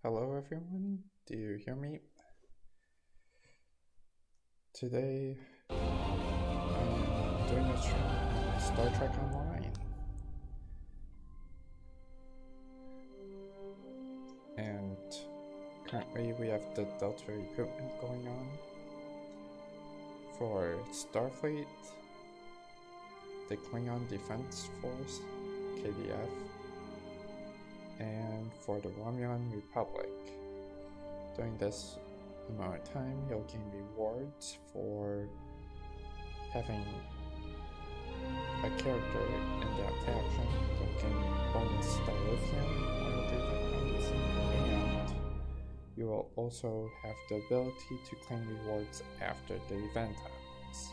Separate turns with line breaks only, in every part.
Hello everyone, do you hear me? Today, I'm doing a stream on Star Trek Online. And currently we have the Delta recruitment going on for Starfleet, the Klingon Defense Force, KDF, and for the Romulan Republic. During this amount of time, you'll gain rewards for having a character in that faction. You'll gain bonus dilithium while doing things, and you will also have the ability to claim rewards after the event ends.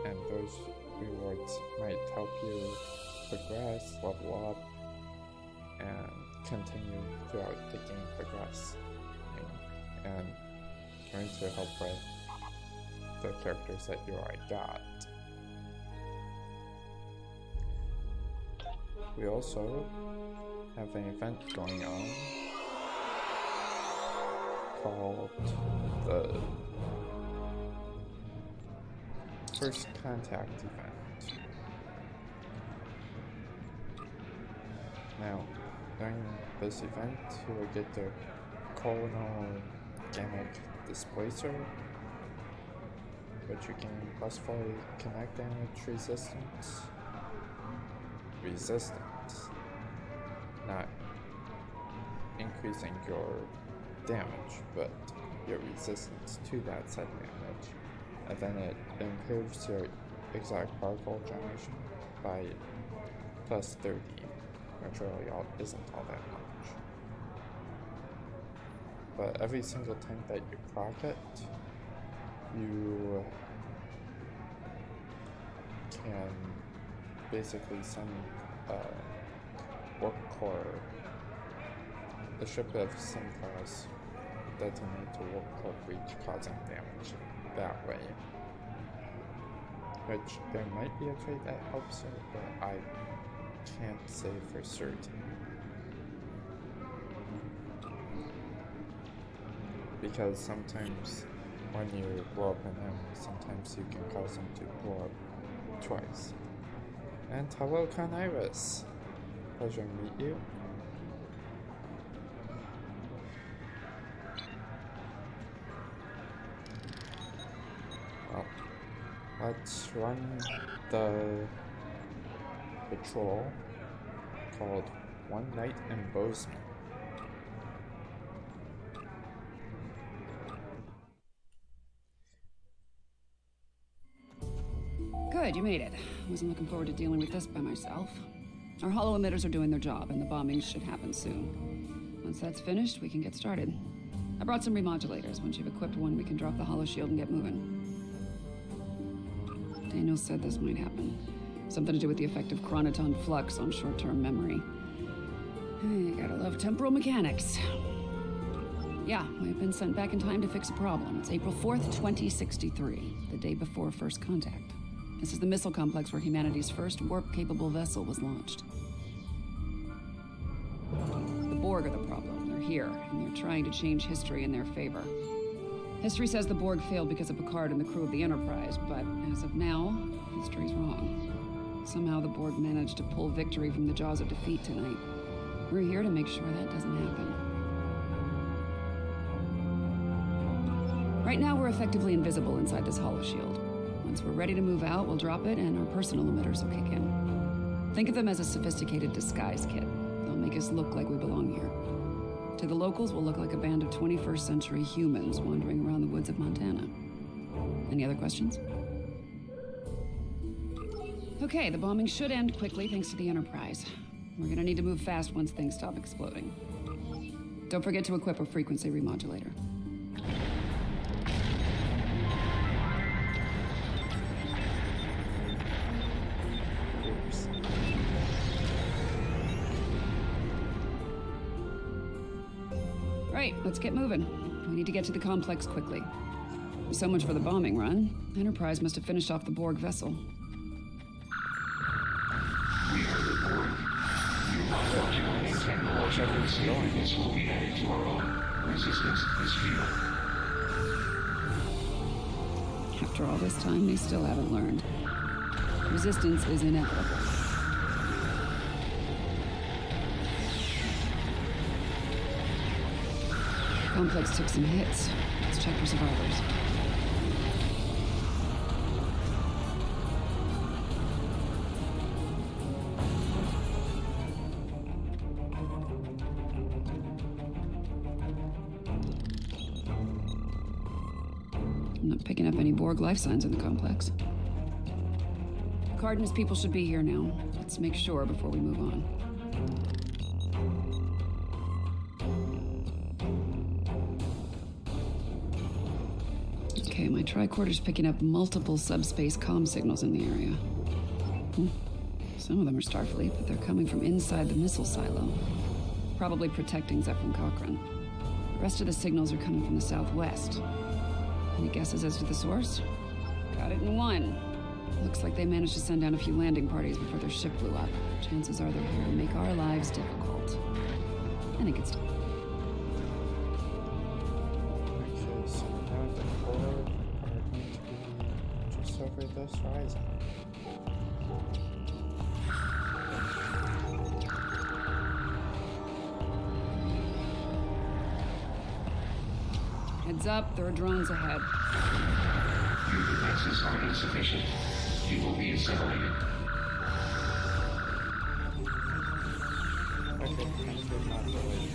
And those rewards might help you progress, level up, and continue throughout the game progress, and trying to help with the characters that you already got. We also have an event going on called the First Contact event. Now, during this event, you will get the coronal gamut displacer, which you can plus 4 connect damage resistance, not increasing your damage, but your resistance to that said damage. And then it improves your exotic particle generation by plus 30. Which really isn't all that much. But every single time that you proc it, you can basically send warp core, a ship of some class detonate to warp core breach, causing damage that way. Which there might be a trait that helps it, but I can't say for certain. Because sometimes when you blow up an enemy, sometimes you can cause them to blow up twice. And hello, Coniris. Pleasure to meet you. Well, let's run the patrol called One Night in Bozeman.
Good, you made it. I wasn't looking forward to dealing with this by myself. Our holo emitters are doing their job, and the bombings should happen soon. Once that's finished, we can get started. I brought some remodulators. Once you've equipped one, we can drop the holo shield and get moving. Daniel said this might happen. Something to do with the effect of chronoton flux on short-term memory. Hey, gotta love temporal mechanics. Yeah, we've been sent back in time to fix a problem. It's April 4th, 2063, the day before first contact. This is the missile complex where humanity's first warp-capable vessel was launched. The Borg are the problem. They're here, and they're trying to change history in their favor. History says the Borg failed because of Picard and the crew of the Enterprise, but as of now, history's wrong. Somehow the Borg managed to pull victory from the jaws of defeat tonight. We're here to make sure that doesn't happen. Right now, we're effectively invisible inside this holo shield. Once we're ready to move out, we'll drop it and our personal emitters will kick in. Think of them as a sophisticated disguise kit. They'll make us look like we belong here. To the locals, we'll look like a band of 21st century humans wandering around the woods of Montana. Any other questions? Okay, the bombing should end quickly thanks to the Enterprise. We're gonna need to move fast once things stop exploding. Don't forget to equip a frequency remodulator.
Oops.
Right, let's get moving. We need to get to the complex quickly. So much for the bombing run. Enterprise must have finished off the Borg vessel.
We have the Borg. Biologically and technologically significance will be added to our own resistance to this field.
After all this time, they still haven't learned. Resistance is inevitable. The complex took some hits. Let's check for survivors. I'm not picking up any Borg life signs in the complex. Cardinus people should be here now. Let's make sure before we move on. Okay, my tricorder's picking up multiple subspace comm signals in the area. Some of them are Starfleet, but they're coming from inside the missile silo. Probably protecting Zephyr Cochrane. The rest of the signals are coming from the southwest. Any guesses as to the source? Got it in one. Looks like they managed to send down a few landing parties before their ship blew up. Chances are they're here to make our lives difficult. I think it's time.
Okay, so now the Borg are going to be just over this horizon.
Heads up, there are drones ahead.
Your defenses are insufficient. You will be assimilated.
Okay, thank you, not delayed.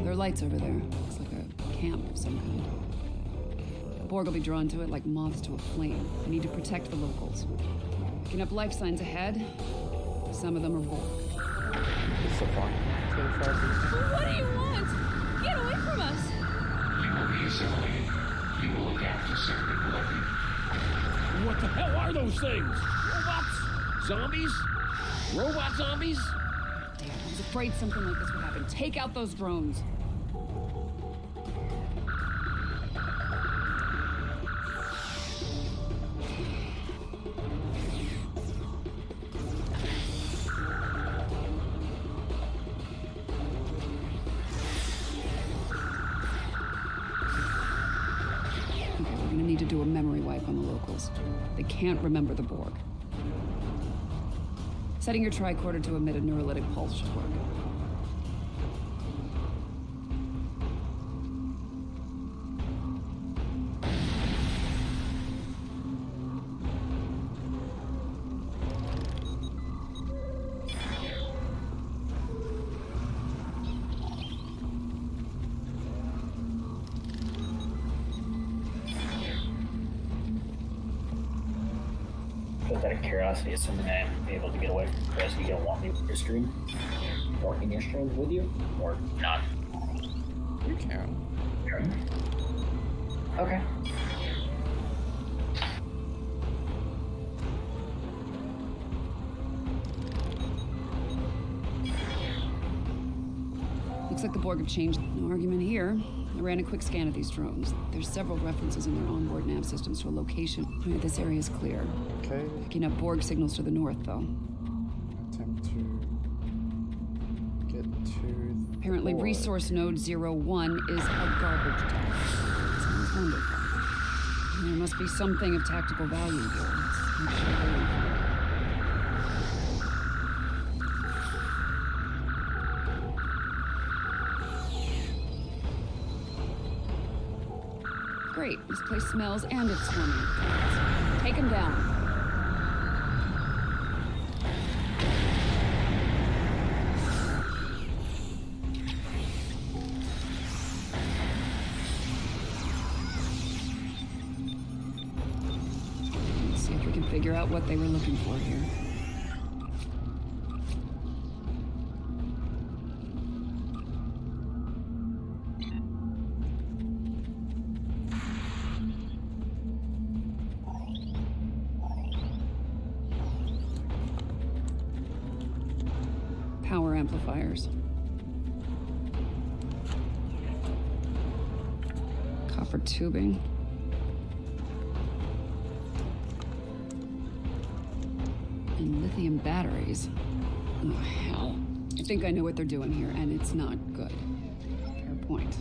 There are lights over there. Looks like a camp of some kind. The Borg will be drawn to it like moths to a flame. We need to protect the locals. Picking up life signs ahead. Some of them are Borg.
It's a fine.
What do you want? Get away from us!
You will be assimilated. You will adapt to certain collective.
What the hell are those things? Robots? Zombies? Robot zombies?
Damn, I was afraid something like this would happen. Take out those drones. Okay, we're gonna need to do a memory wipe on the locals. They can't remember the Borg. Setting your tricorder to emit a neurolytic pulse should work.
Just out of curiosity, assuming I'm able to get away from Chris, you don't want me with your stream? Or in your stream with you? Or not?
You can.
Sure. Okay.
Looks like the Borg have changed. No argument here. I ran a quick scan of these drones. There's several references in their onboard nav systems to a location. All right, this area is clear.
Okay,
Picking up Borg signals to the north, though.
attempt to get to the
Apparently,
Borg.
resource node 01 is a garbage dump. Sounds wonderful. There must be something of tactical value here. Let's make sure we're looking. Great. This place smells and it's swarming. Take him down. Let's see if we can figure out what they were looking for here. power amplifiers. Copper tubing. And lithium batteries. Oh, hell. I think I know what they're doing here, and it's not good. Fair point.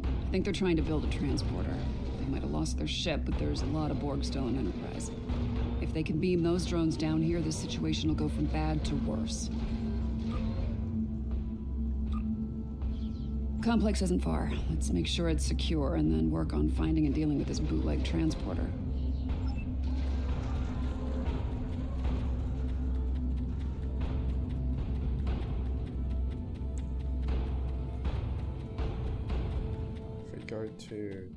I think they're trying to build a transporter. They might have lost their ship, but there's a lot of Borg still in Enterprise. If they can beam those drones down here, this situation will go from bad to worse. Complex isn't far. Let's make sure it's secure and then work on finding and dealing with this bootleg transporter.
If we go to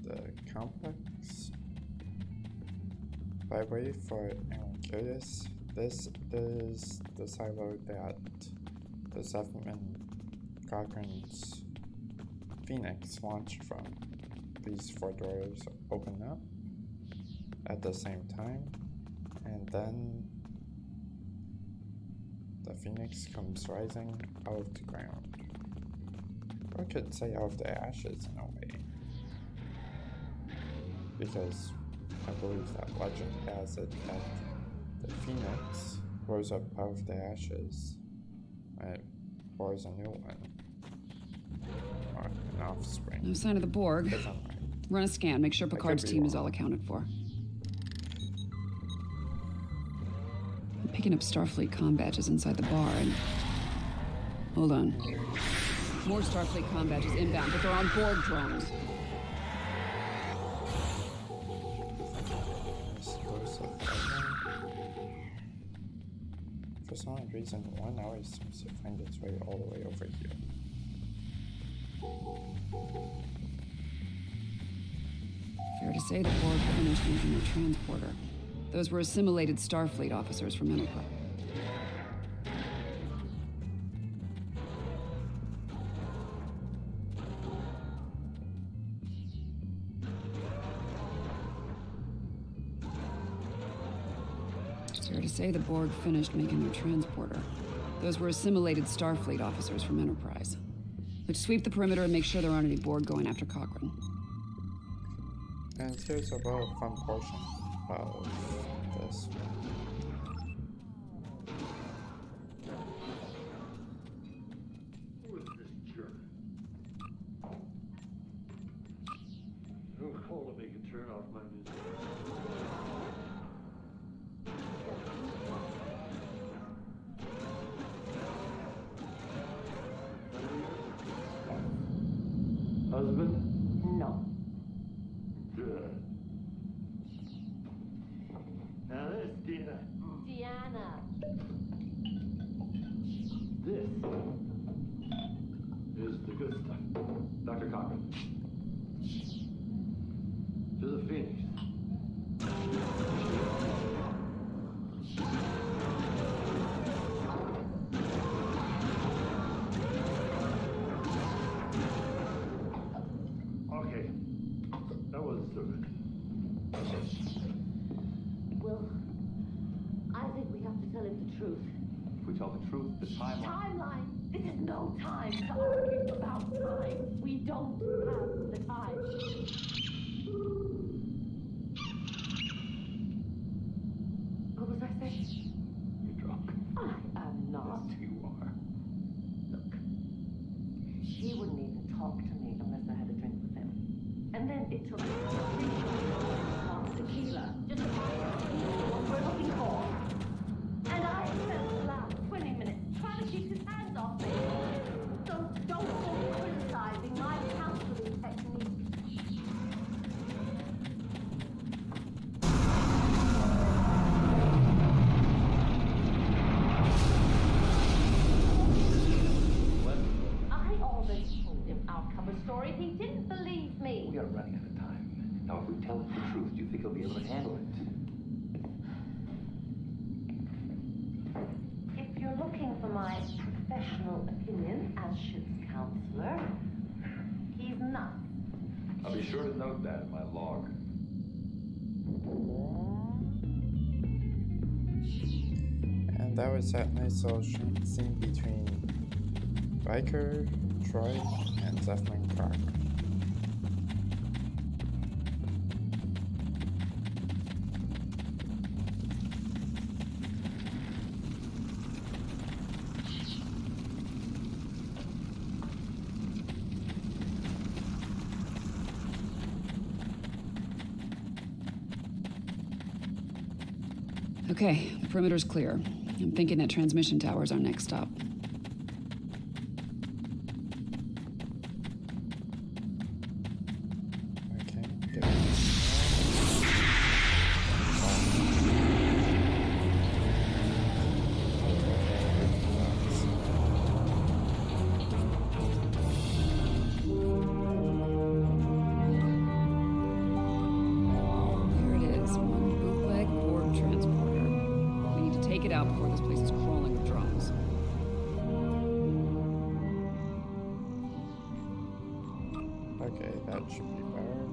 the complex, by the way, for anyone curious, this is the silo that the Zefman Cochrane's Phoenix launched from. These 4 doors open up at the same time, and then the Phoenix comes rising out of the ground. Or I could say out of the ashes in a way, because I believe that legend has it that the Phoenix rose up out of the ashes and it bores a new one. Or an offspring.
No sign of the Borg.
That's not right.
Run a scan, make sure Picard's team is all accounted for. I'm picking up Starfleet comm badges inside the bar and... Hold on. More Starfleet comm badges inbound, but they're on Borg drones.
For some odd reason, 1 hour seems to find its way all the way over here.
Fair to say the Borg finished making their transporter. Those were assimilated Starfleet officers from Enterprise. Fair to say the Borg finished making their transporter. Those were assimilated Starfleet officers from Enterprise. Let's sweep the perimeter and make sure there aren't any Borg going after Cochrane.
And here's a real fun portion of this.
Who is this jerk? Don't call to make a turn off my music. Husband?
No.
Good. Now this, Dina.
Deanna.
This is the good stuff. Dr. Cochrane. To the Phoenix. Okay. That wasn't so good.
Well, I think we have to tell him the truth.
If we tell the truth, the timeline.
Timeline! This is no time to argue about time. We don't have the time. What was I saying?
You're drunk.
I am not.
Yes, you are.
Look, he wouldn't even talk to me unless I had a drink with him. And then it took 3 shots of tequila just to find out what we're looking for. And I spent the last 20 minutes trying to keep his hands off me. So don't go criticizing my counseling technique. I already told him our cover story. He didn't believe me.
We are running out of time. Now, if we tell him the truth, do you think he'll be able to handle it?
If you're looking for my professional opinion as ship's counselor, he's nuts.
I'll be sure to note that in my log.
And that was that nice little scene between Riker, Troy, and Zeppelin Croc.
Okay, the perimeter's clear. I'm thinking that transmission tower's our next stop.
Okay, good.
There it is, one bootleg Borg transporter. We need to take it out before this place is crawling with drones.
Okay, that should be better.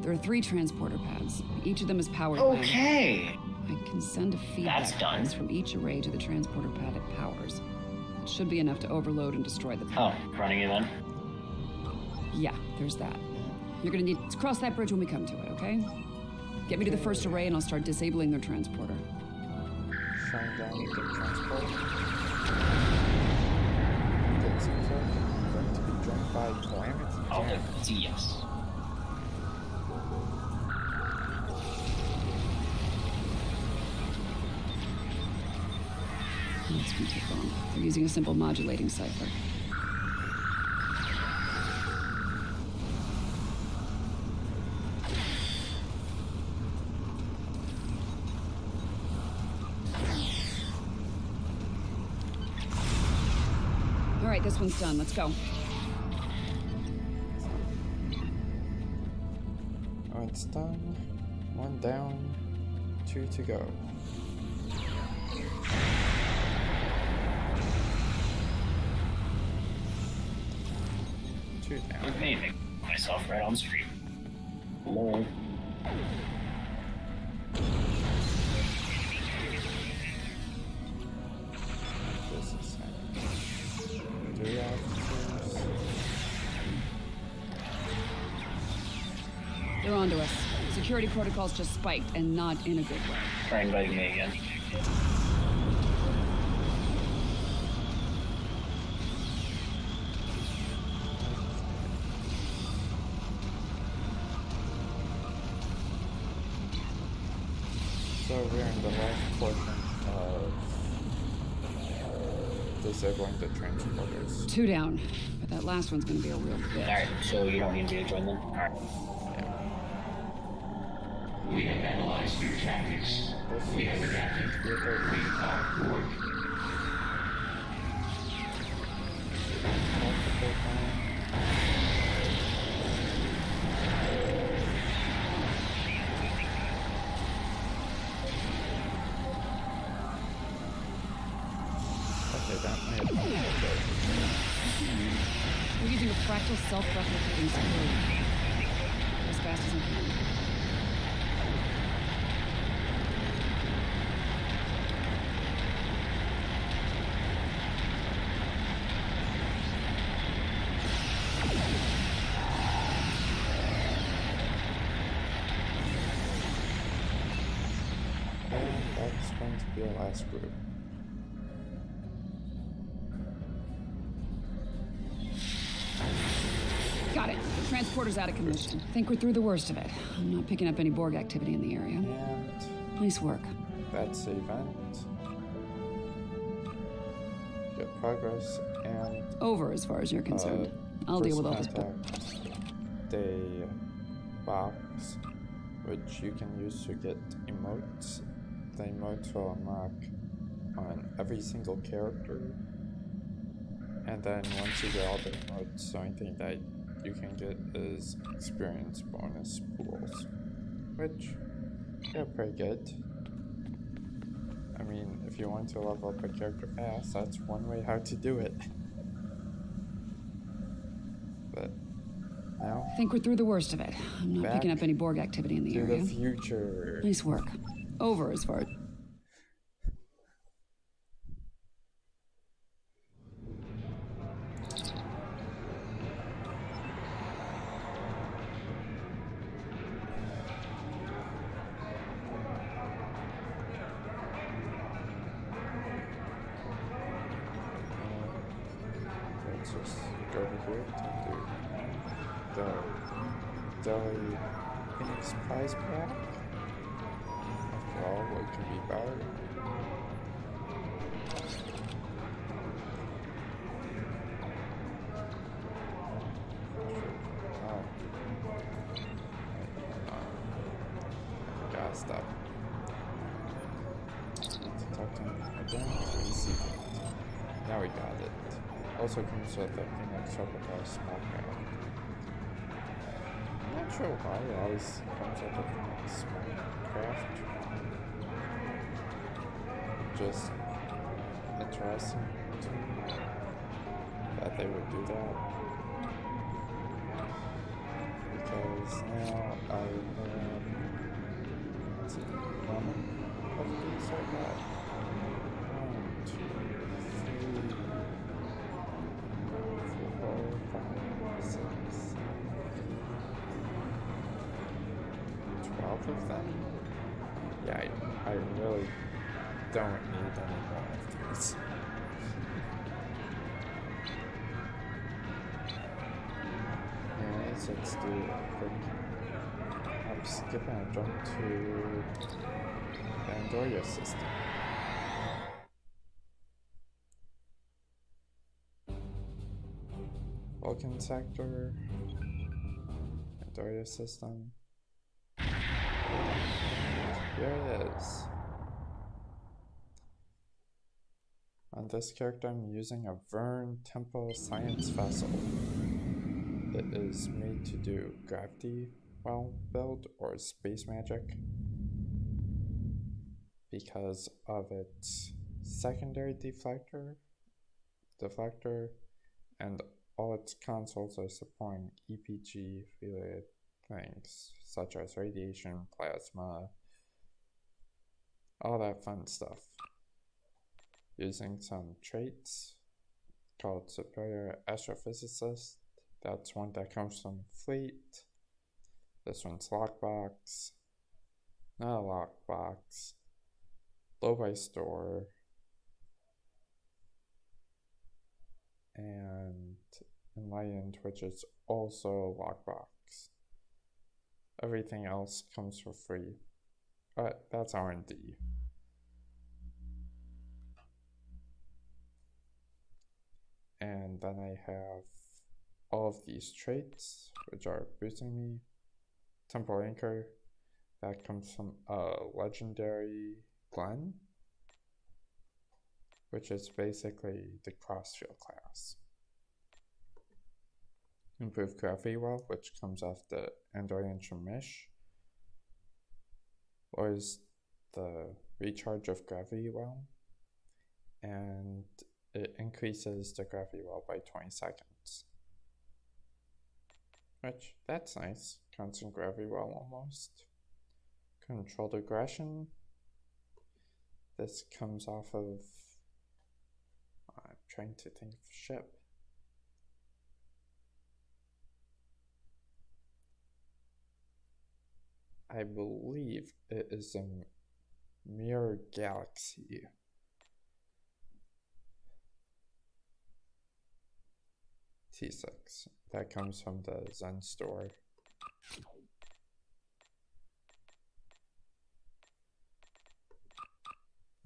There are 3 transporter pads. Each of them is powered by...
Okay.
I can send a feedback
That's done.
pulse from each array to the transporter pad it powers. It should be enough to overload and destroy the
Oh, running it then?
Yeah, there's that. You're gonna need to cross that bridge when we come to it, okay? Get me to the first array and I'll start disabling their transporter.
Shine down the transport. It seems like I'm going to be joined by Calamity
Oh,
Gannon.
yes.
This won't take long. They're using a simple modulating cipher. All right, this one's done. Let's go.
Oh, it's done. 1 down, 2 to go. Two down.
Look at me, make myself right on screen. Lord.
This is 3 officers.
They're onto us. Security protocols just spiked, and not in a good way.
Try inviting me again.
So we're in the last portion of disabling the transporters.
2 down, but that last one's gonna be a real bitch.
Alright, so you don't need me to join them? Alright.
We have analyzed your tactics. We have adapted. We are work.
Multiple times. Okay, that may have been okay.
We're using a fractal self-replicating security. As fast as I can.
And that's going to be our last group.
Got it. The transporter's out of commission. I think we're through the worst of it. I'm not picking up any Borg activity in the area.
And
Nice work.
that's the event. Good progress and
Over as far as you're concerned. I'll deal with all this.
The box, which you can use to get emotes. The emotes will unlock on every single character. And then once you get all the emotes, the only thing that you can get is experience bonus pools, which are pretty good. I mean, if you want to level up a character fast, that's one way how to do it. But now,
I think we're through the worst of it. I'm not
Back
picking up any Borg activity in the
to
area.
the future.
Nice work. Over as far as...
just go over here to do the Daily Phoenix Prize Pack. After all, what could be better? Oh. I gotta stop. Detecting identity. Now we got it. Also comes with a Phoenix Replica small pack. I'm not sure why it always comes with a Phoenix small craft. Just interesting to me that they would do that. Because now I have, let's see, what of these I got? 1, 2, 3, 4, 5, 6, 7, 12 of them. Yeah, I really don't need any more of these. Anyways, let's do a quick. I'm skipping a jump to the Andoria system. Vulcan sector, Andoria system. Here it is. On this character, I'm using a Vern Temple Science Vessel. It is made to do gravity well build or space magic because of its secondary deflector, and all its consoles are supporting EPG related things such as radiation, plasma, all that fun stuff. Using some traits called Superior Astrophysicist. That's one that comes from Fleet. This one's Lockbox. Not a Lockbox. Low by Store. And Enlightened, which is also Lockbox. Everything else comes for free. But that's R&D. And then I have all of these traits, which are boosting me. Temporal Anchor, that comes from a legendary Glen, which is basically the Crossfield class. Improved Gravity Well, which comes off the Andorian Tremish, lowers the recharge of Gravity Well, and it increases the Gravity Well by 20 seconds. Which, that's nice. Constant Gravity Well almost. Controlled Aggression. This comes off of... I'm trying to think of ship. I believe it is a Mirror Galaxy. T6. That comes from the Zen store.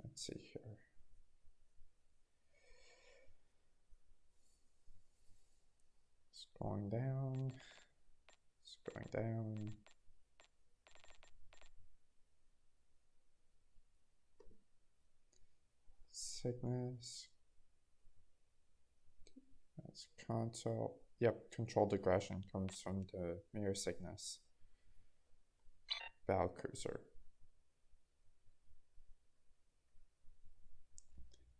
Let's see here. It's going down. It's going down. Sickness. That's console. Yep, Controlled Aggression comes from the Mirror Sickness Battle Cruiser.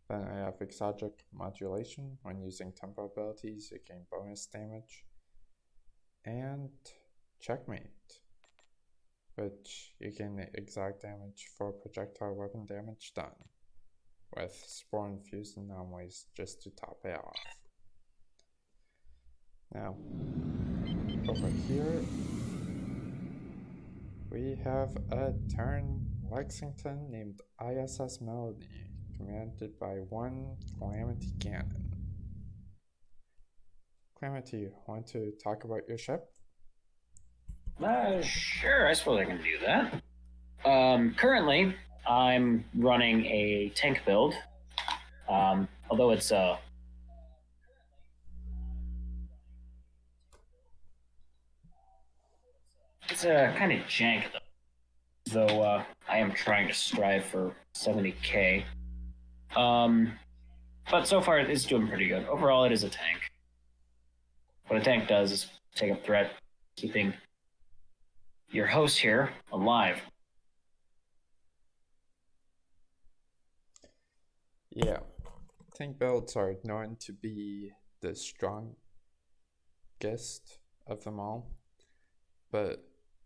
Then I have Exotic Modulation. When using tempo abilities, you gain bonus damage. And Checkmate, which you gain the exact damage for projectile weapon damage done, with Spore Infused Anomalies just to top it off. Now, over here, we have a Terran Lexington named ISS Melody, commanded by one Calamity Gannon. Calamity, want to talk about your ship?
Sure, I suppose I can do that. Currently, I'm running a tank build. Although it's kind of jank though. I am trying to strive for 70k. But so far it's doing pretty good. Overall, it is a tank. What a tank does is take up threat, keeping your host here alive.
Yeah, tank builds are known to be the strongest of them all, but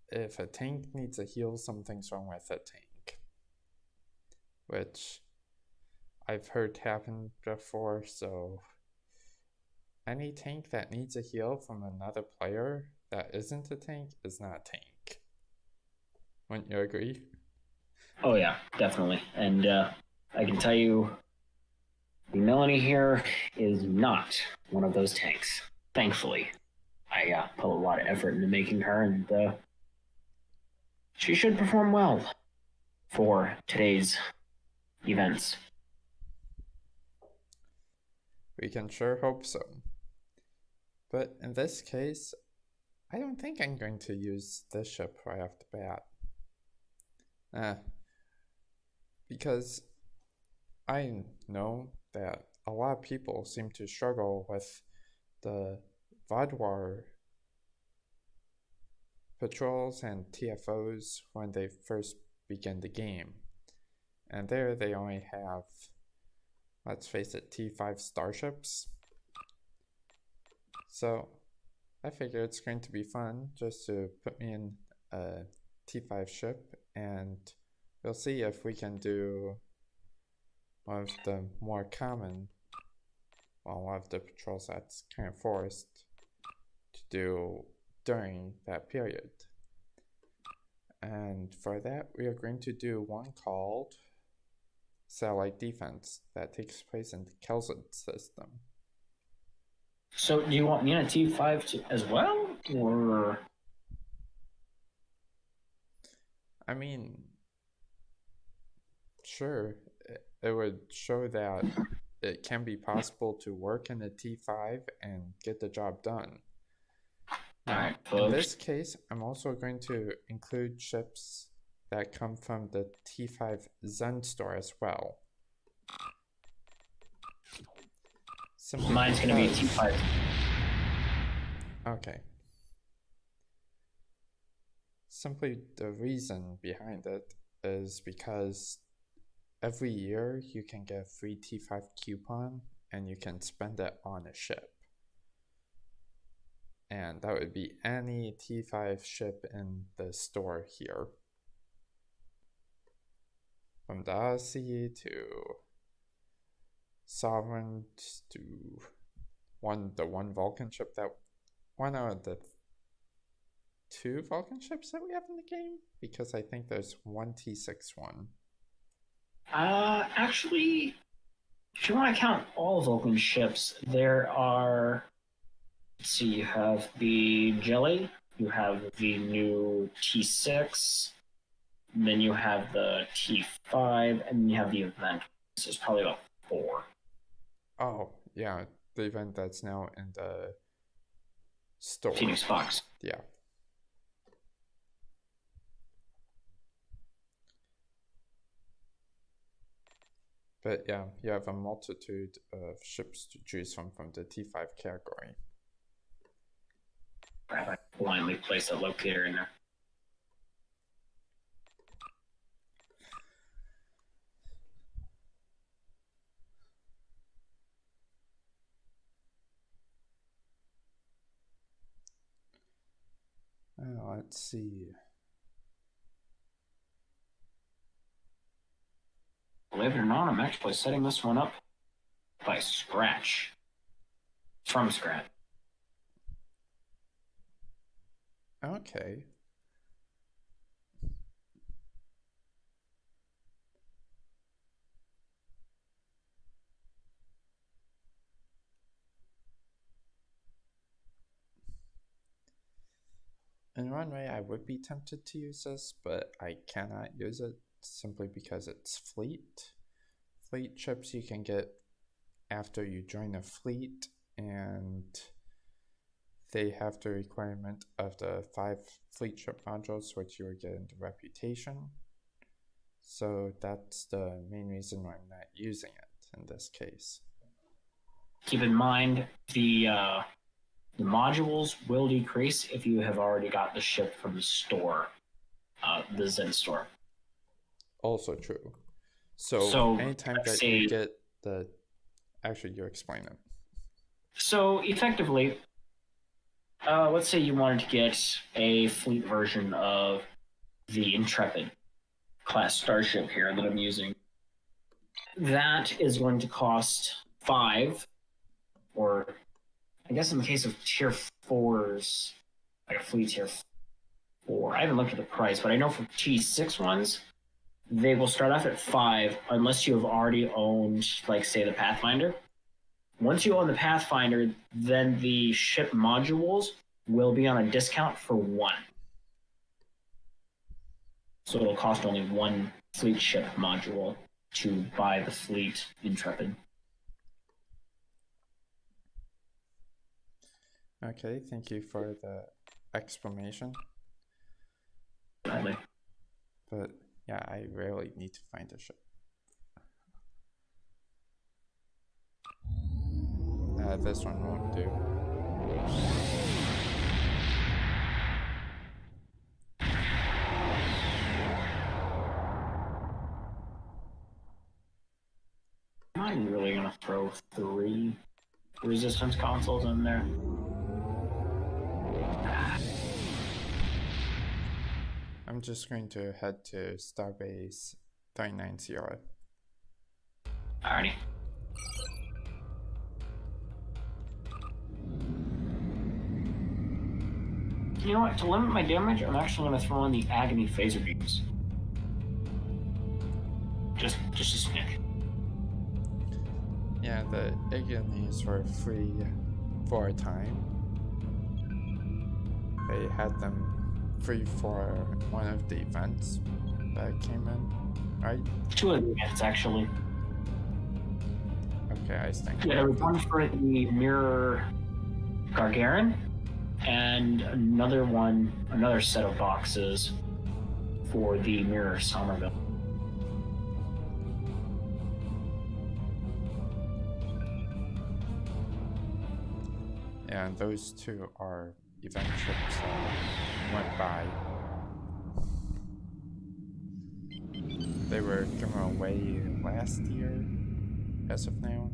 if a tank needs a heal, something's wrong with a tank, which I've heard happen before. So any tank that needs a heal from another player that isn't a tank is not a tank. Wouldn't you agree?
Oh yeah, definitely. And I can tell you, the Melanie here is not one of those tanks. Thankfully, I put a lot of effort into making her, and she should perform well for today's events.
We can sure hope so. But in this case, I don't think I'm going to use this ship right off the bat. Because I know that a lot of people seem to struggle with the Vaadwaur patrols and TFOs when they first begin the game. And there they only have, let's face it, T5 starships. So I figure it's going to be fun just to put me in a T5 ship, and we'll see if we can do one of the more common, well, one of the patrols that's kind of forced to do during that period. And for that, we are going to do one called Satellite Defense that takes place in the Kelson system.
So, do you want me in a T5 as well, or?
I mean, sure, it would show that it can be possible to work in a T5 and get the job done. Now, in this case, I'm also going to include ships that come from the T5 Zen store as well.
Mine's going to be a T5.
Okay. Simply the reason behind it is because every year you can get a free T5 coupon and you can spend it on a ship. And that would be any T5 ship in the store here. From the Odyssey to Sovereign to the one Vulcan ship that one out of the two Vulcan ships that we have in the game, because I think there's one T6 one.
Actually, if you want to count all Vulcan ships, there are. Let's see, you have the Jelly, you have the new T6, then you have the T5, and then you have the event. So it's probably about 4.
Oh, yeah, the event that's now in the store.
Phoenix box.
Yeah. But yeah, you have a multitude of ships to choose from the T5 category.
I blindly place a locator in there.
Let's see.
Believe it or not, I'm actually setting this one up by scratch. From scratch.
Okay. In one way, I would be tempted to use this, but I cannot use it simply because it's fleet. Fleet ships you can get after you join a fleet, and they have the requirement of the 5 fleet ship modules, which you will get into reputation. So that's the main reason why I'm not using it in this case.
Keep in mind the modules will decrease if you have already got the ship from the store, the Zen store.
Also true. So anytime that you get the... Actually, you explain it.
So effectively, let's say you wanted to get a fleet version of the Intrepid class starship here that I'm using. That is going to cost 5, or I guess in the case of tier 4s, like a fleet tier 4, I haven't looked at the price, but I know for T6 ones, they will start off at 5 unless you have already owned, like, say, the Pathfinder. Once you own the Pathfinder, then the ship modules will be on a discount for 1. So it'll cost only 1 fleet ship module to buy the fleet Intrepid.
Okay, thank you for the explanation.
Gladly.
But yeah, I rarely need to find a ship. This one won't do.
Am I really gonna throw 3 resistance consoles in there?
I'm just going to head to Starbase 390.
Alrighty. You know what? To limit my damage, I'm actually going to throw in the Agony Phaser Beams. Just a snick.
Yeah, the Agonies were free for a time. They had them free for one of the events that came in, right?
2 of the events, actually.
Okay, I think.
Yeah, there was one for the Mirror Gargarin, and another set of boxes for the Mirror Somerville.
Yeah, and those 2 are event ships that went by. They were given away last year, as of now.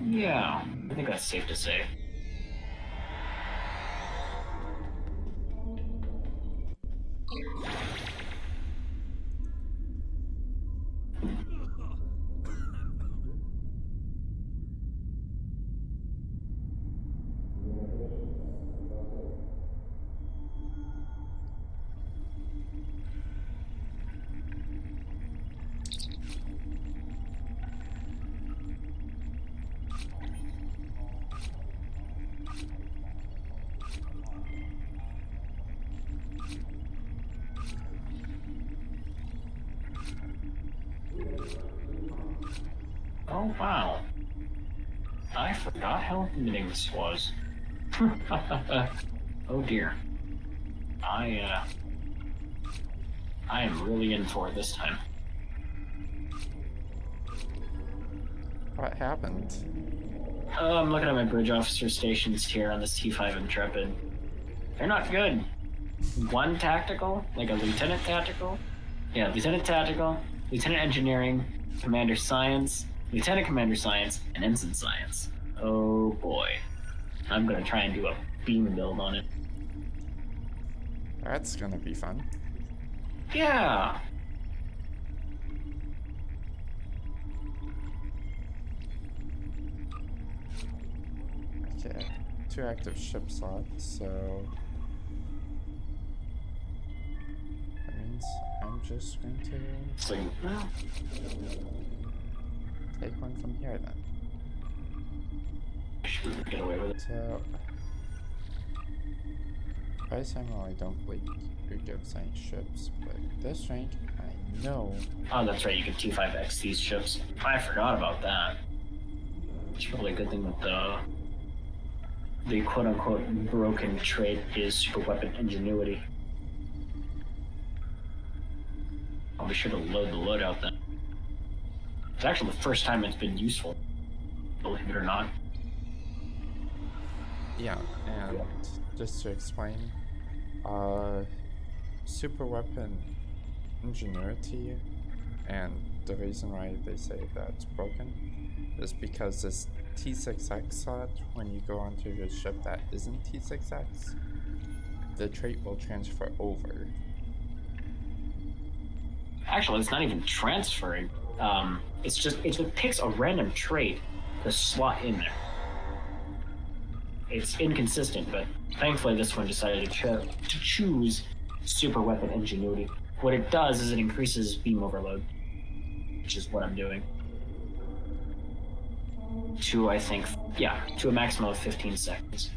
Yeah, I think that's safe to say. Oh, wow. I forgot how limiting this was. Oh dear. I am really in for it this time.
What happened?
Oh, I'm looking at my bridge officer stations here on this T5 Intrepid. They're not good. 1 tactical, like a lieutenant tactical. Yeah, lieutenant tactical, lieutenant engineering, commander science, lieutenant commander science, and ensign science. Oh boy. I'm gonna try and do a beam build on it.
That's gonna be fun.
Yeah.
Okay, 2 active ship slots, so that means I'm just going to
So, well,
take one from here then.
get away with it.
So, I normally don't believe who gives any ships, but this rank, I know.
Oh, that's right, you can T5X these ships. I forgot about that. It's probably a good thing that the quote-unquote broken trait is super weapon ingenuity. I'll be sure to load the loadout then. It's actually the first time it's been useful, believe it or not.
Yeah, and just to explain, super weapon ingenuity, and the reason why they say that it's broken is because this T6X slot, when you go onto your ship that isn't T6X, the trait will transfer over.
Actually, it's not even transferring. It just picks a random trait to slot in there. It's inconsistent, but thankfully this one decided to choose super weapon ingenuity. What it does is it increases beam overload, which is what I'm doing. To a maximum of 15 seconds.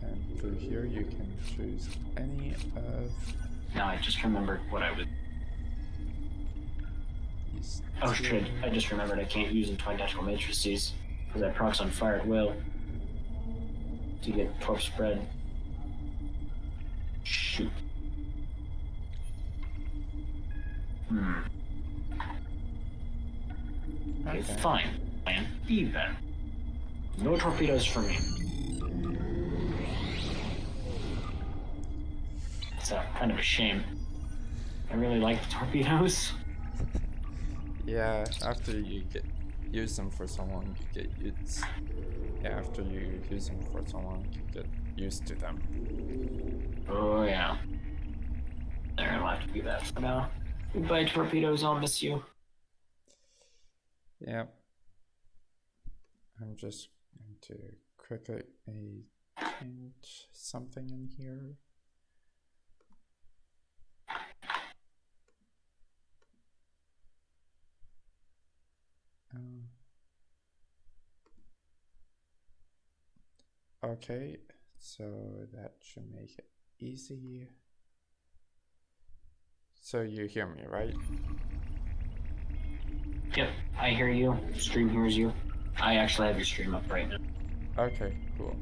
And through here you can choose any of
Now I just remembered what I would.
these.
Oh shit! I just remembered I can't use entwined tactical matrices because I procs on fire at will to get torp spread. Shoot. Okay, fine. Plan B then. No torpedoes for me. It's kind of a shame. I really like the torpedoes.
Yeah, after you use them for so long, you get used. Yeah, after you use them for so long, you get used to them.
Oh yeah. There, I'll have to do that for now. Goodbye, torpedoes. I'll miss you.
Yep. I'm just going to quickly change something in here. Okay, so that should make it easy. So you hear me, right?
Yep, I hear you. Stream hears you. I actually have your stream up right now.
Okay, cool.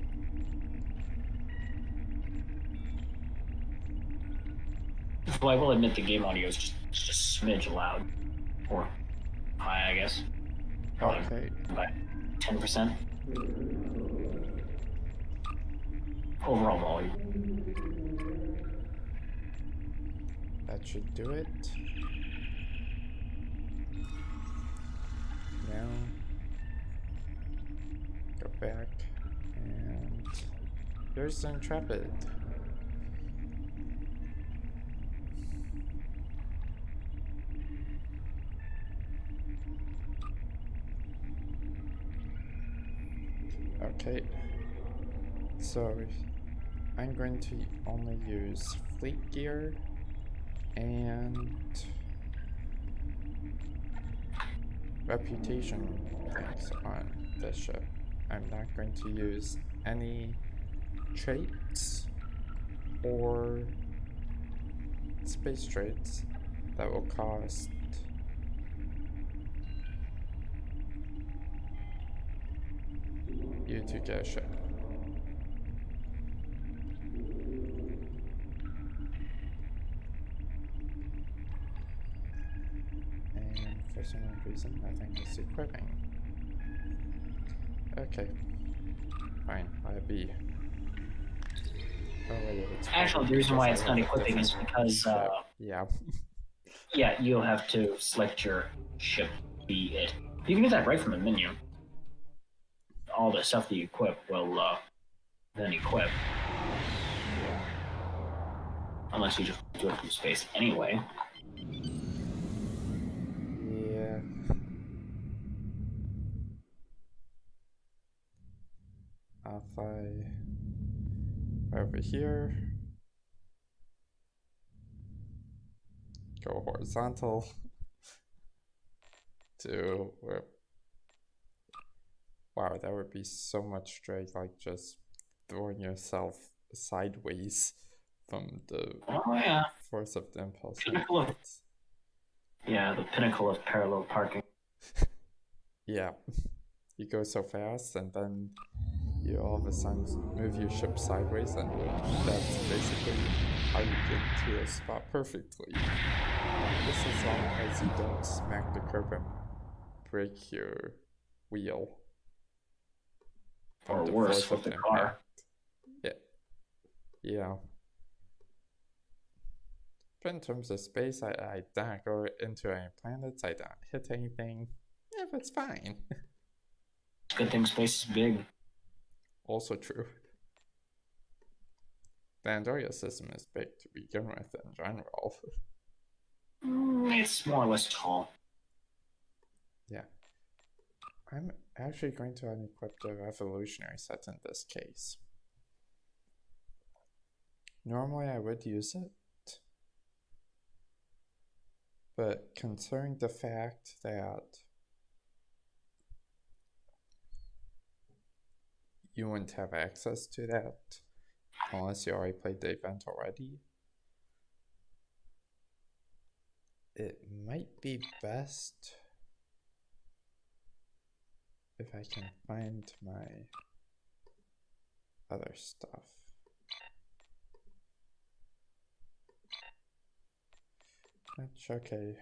Well, I will admit the game audio is just a smidge loud. Or high, I guess. Probably
Okay.
by 10%. Overall volume.
That should do it. Now, go back, and there's the Intrepid. Okay, so I'm going to only use fleet gear and reputation things on this ship. I'm not going to use any traits or space traits that will cost you to get a ship. And for some reason, nothing is equipping. Okay, fine, I'll be. Oh, wait, it's
Actually, the reason why it's not equipping is because,
yeah.
yeah, you'll have to select your ship to be it. You can do that right from the menu. All the stuff that you equip will then equip. Unless you just do it from space anyway.
Yeah. Fly over here. Go horizontal to where. Wow, that would be so much drag, like just throwing yourself sideways from the force of the impulse.
Yeah, the pinnacle of parallel parking.
Yeah, you go so fast and then you all of a sudden move your ship sideways, and that's basically how you get to a spot perfectly. This is as long as you don't smack the curb and break your wheel.
Or worse, with the car.
Yeah. Yeah. But in terms of space, I don't go into any planets, I don't hit anything. Yeah, that's fine.
Good thing space is big.
Also true. The Android system is big to begin with in general.
It's more or less tall.
Yeah. I'm actually going to unequip the revolutionary set in this case. Normally I would use it, but considering the fact that you wouldn't have access to that unless you already played the event already, it might be best if I can find my other stuff. Which, okay.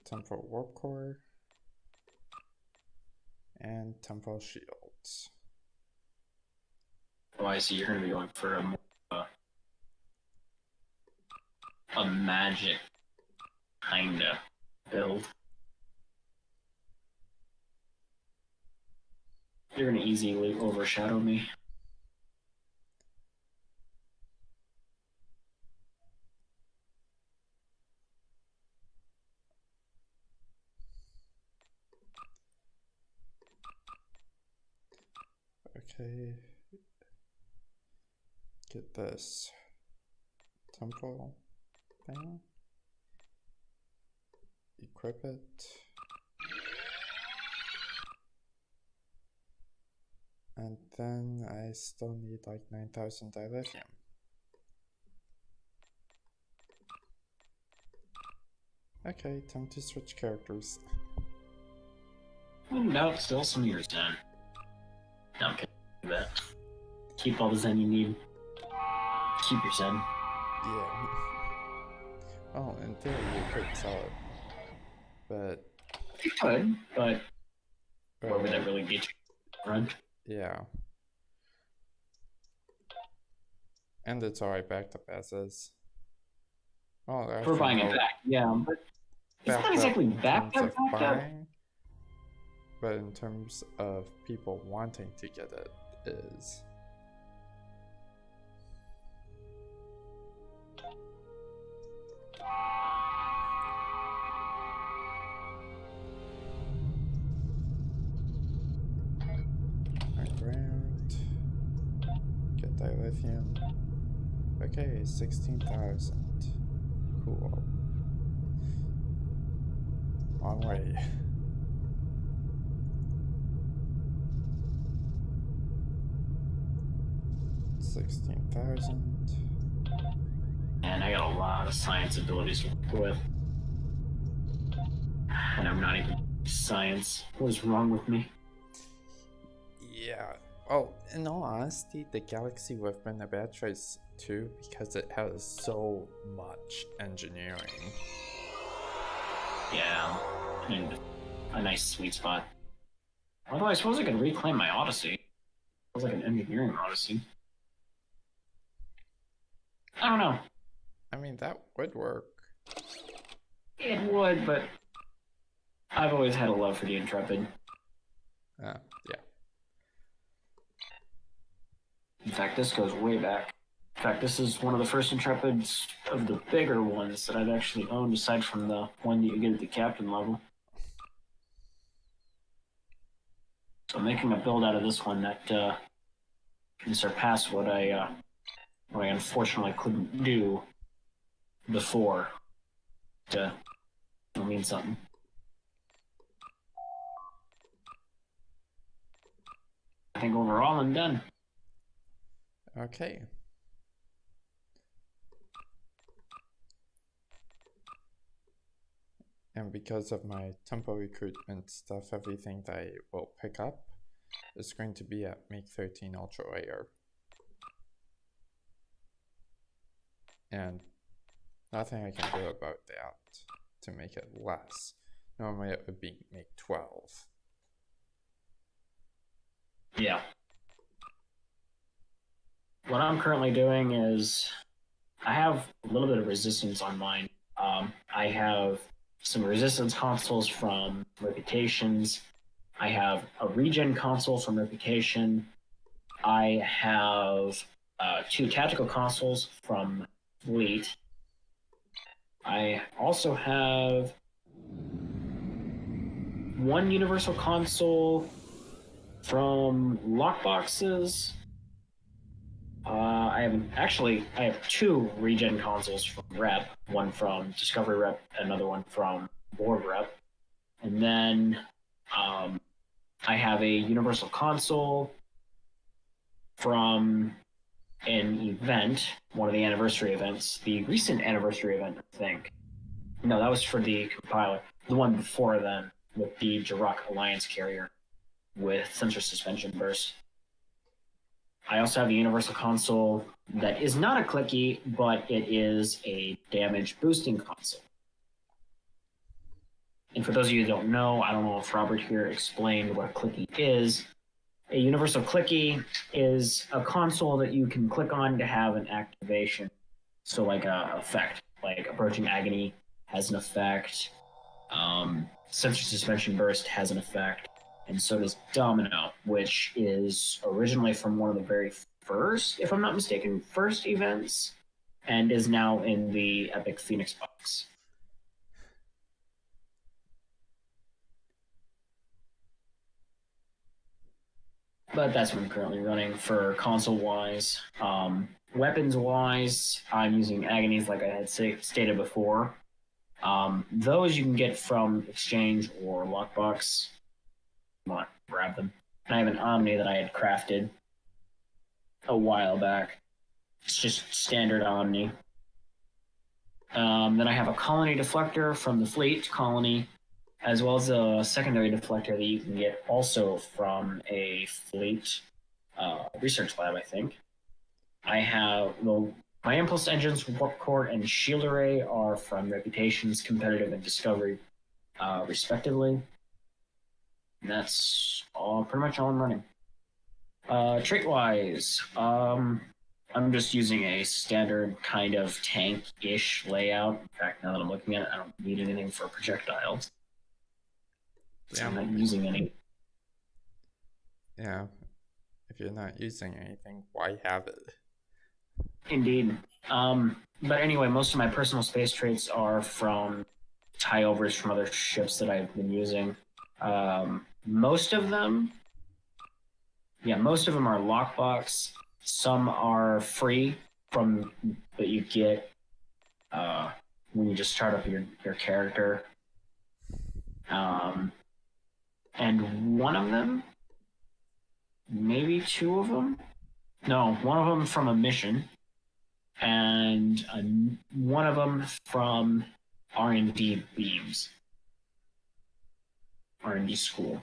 Temporal warp core and temporal shields.
Oh, I see. You're going to be going for a magic kinda build. You're going to easily overshadow me.
Okay. Get this temporal thing. Equip it. And then I still need like 9,000 dilithium. Okay, time to switch characters.
No, still some of your Zen. No, I'm kidding. That. Keep all the Zen you need. Keep your Zen.
Yeah. Oh, in theory you could sell it. But...
You could, but... Where would that really get you? Run?
Yeah. And it's alright backed up as is. Oh,
for buying it back, yeah, but it's not exactly backed up.
But in terms of people wanting to get it, is. Ground. Get dilithium. Okay, 16,000. Cool. Long way. $16,000.
And I got a lot of science abilities to work with. And I'm not even science. What is wrong with me?
Yeah. Oh, in all honesty, the Galaxy would have been a bad choice too, because it has so much engineering.
Yeah, and a nice sweet spot. Although I suppose I could reclaim my Odyssey. It was like an engineering Odyssey. I don't know.
I mean, that would work.
It would, but I've always had a love for the Intrepid.
Yeah.
In fact, this goes way back. In fact, this is one of the first Intrepids of the bigger ones that I've actually owned, aside from the one that you get at the captain level. So making a build out of this one that can surpass what I unfortunately couldn't do before. To mean something. I think overall I'm done.
Okay. And because of my tempo recruitment stuff, everything that I will pick up is going to be at Make 13 Ultra Rare. And nothing I can do about that to make it less. Normally it would be Make 12.
Yeah. What I'm currently doing is I have a little bit of resistance on mine. I have some resistance consoles from Reputations. I have a regen console from Reputation. I have 2 tactical consoles from Fleet. I also have 1 universal console from Lockboxes. I have 2 regen consoles from Rep, one from Discovery Rep, another one from Board Rep. And then I have a universal console from an event, one of the anniversary events, the recent anniversary event, I think. No, that was for the compiler. The one before then, with the Jirok Alliance carrier with sensor suspension burst. I also have a universal console that is not a clicky, but it is a damage boosting console. And for those of you who don't know, I don't know if Robert here explained what a clicky is. A universal clicky is a console that you can click on to have an activation. So like a effect, like Approaching Agony has an effect, Sensor Suspension Burst has an effect, and so does Domino, which is originally from one of the very first, if I'm not mistaken, first events, and is now in the Epic Phoenix box. But that's what I'm currently running for console-wise. Weapons-wise, I'm using Agonies like I had stated before. Those you can get from Exchange or Lockbox. Not grab them. And I have an Omni that I had crafted a while back. It's just standard Omni. Then I have a Colony Deflector from the Fleet Colony, as well as a secondary deflector that you can get also from a Fleet research lab, I think. I have my Impulse Engines, Warp Core, and Shield Array are from Reputations, Competitive, and Discovery, respectively. And that's pretty much all I'm running. Trait-wise, I'm just using a standard kind of tank-ish layout. In fact, now that I'm looking at it, I don't need anything for projectiles. So I'm not using any.
Yeah. If you're not using anything, why have it?
Indeed. But anyway, most of my personal space traits are from tie-overs from other ships that I've been using. Most of them are lockbox. Some are free from that you get when you just start up your character. And one of them, maybe 2 of them. No, one of them from a mission, and one of them from R&D beams. R&D school.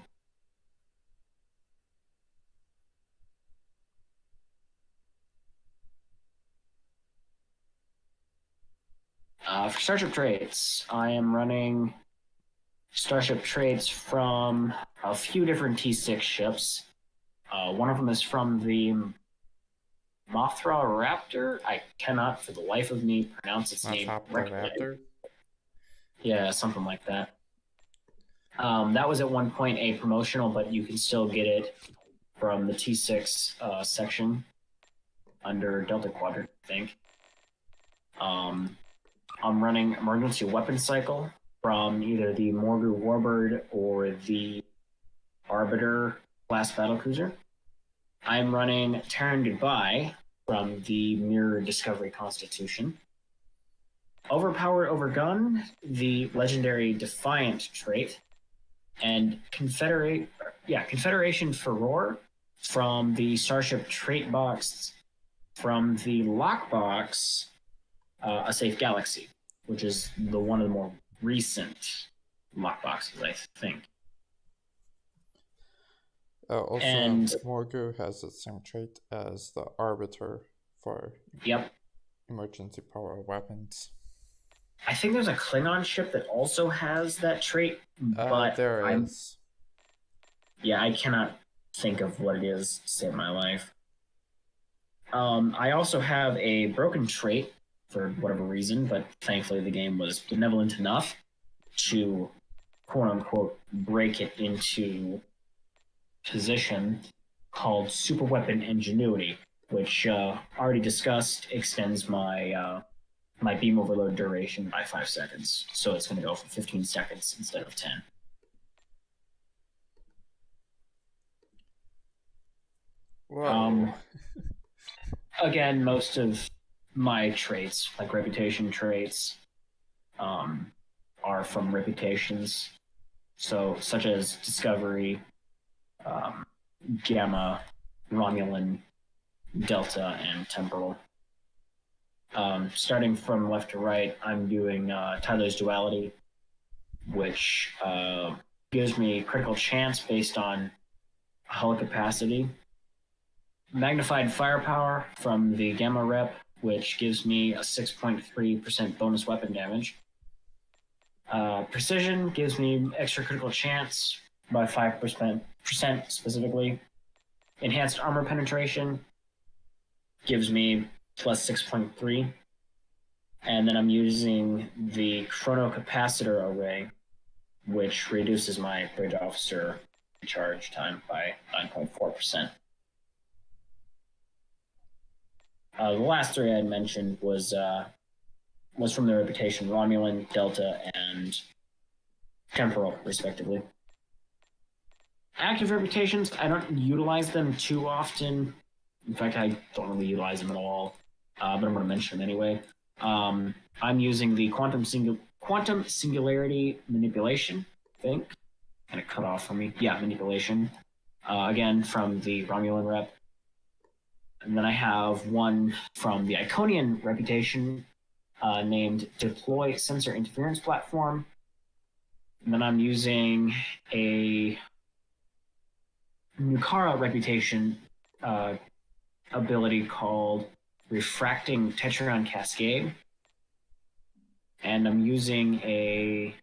For Starship traits, I am running Starship traits from a few different T6 ships. One of them is from the Mothra Raptor. I cannot, for the life of me, pronounce its name correctly.
Raptor?
Yeah, something like that. That was at one point a promotional, but you can still get it from the T6 section. under Delta Quadrant, I think. I'm running Emergency Weapon Cycle from either the Morgu Warbird or the Arbiter class battlecruiser. I'm running Terran Goodbye from the Mirror Discovery Constitution. Overpowered Overgun, the legendary Defiant trait, and Confederation Furor from the Starship Trait Box from the Lockbox, A Safe Galaxy, which is one of the more recent lockboxes, I think.
Also,
and
Morgu has the same trait as the Arbiter for emergency power weapons.
I think there's a Klingon ship that also has that trait, but
there is.
Yeah, I cannot think of what it is to save my life. I also have a broken trait for whatever reason, but thankfully the game was benevolent enough to quote-unquote break it into position, called Super Weapon Ingenuity, which already discussed extends my my beam overload duration by 5 seconds. So it's going to go for 15 seconds instead of 10.
Whoa.
Again, most of my traits, like reputation traits, are from reputations. So, such as Discovery, Gamma, Romulan, Delta, and Temporal. Starting from left to right, I'm doing Tyler's Duality, which gives me critical chance based on hull capacity. Magnified Firepower from the Gamma Rep, which gives me a 6.3% bonus weapon damage. Precision gives me extra critical chance by 5% specifically. Enhanced Armor Penetration gives me plus 6.3. And then I'm using the Chrono Capacitor Array, which reduces my Bridge Officer charge time by 9.4%. The last three I had mentioned was from the reputation Romulan, Delta, and Temporal, respectively. Active reputations, I don't utilize them too often. In fact, I don't really utilize them at all, but I'm going to mention them anyway. I'm using the Quantum Singularity Manipulation, I think. Kind of cut off for me. Yeah, Manipulation. Again, from the Romulan rep. And then I have one from the Iconian reputation named Deploy Sensor Interference Platform. And then I'm using a Nukara reputation ability called Refracting Tetron Cascade. And I'm using a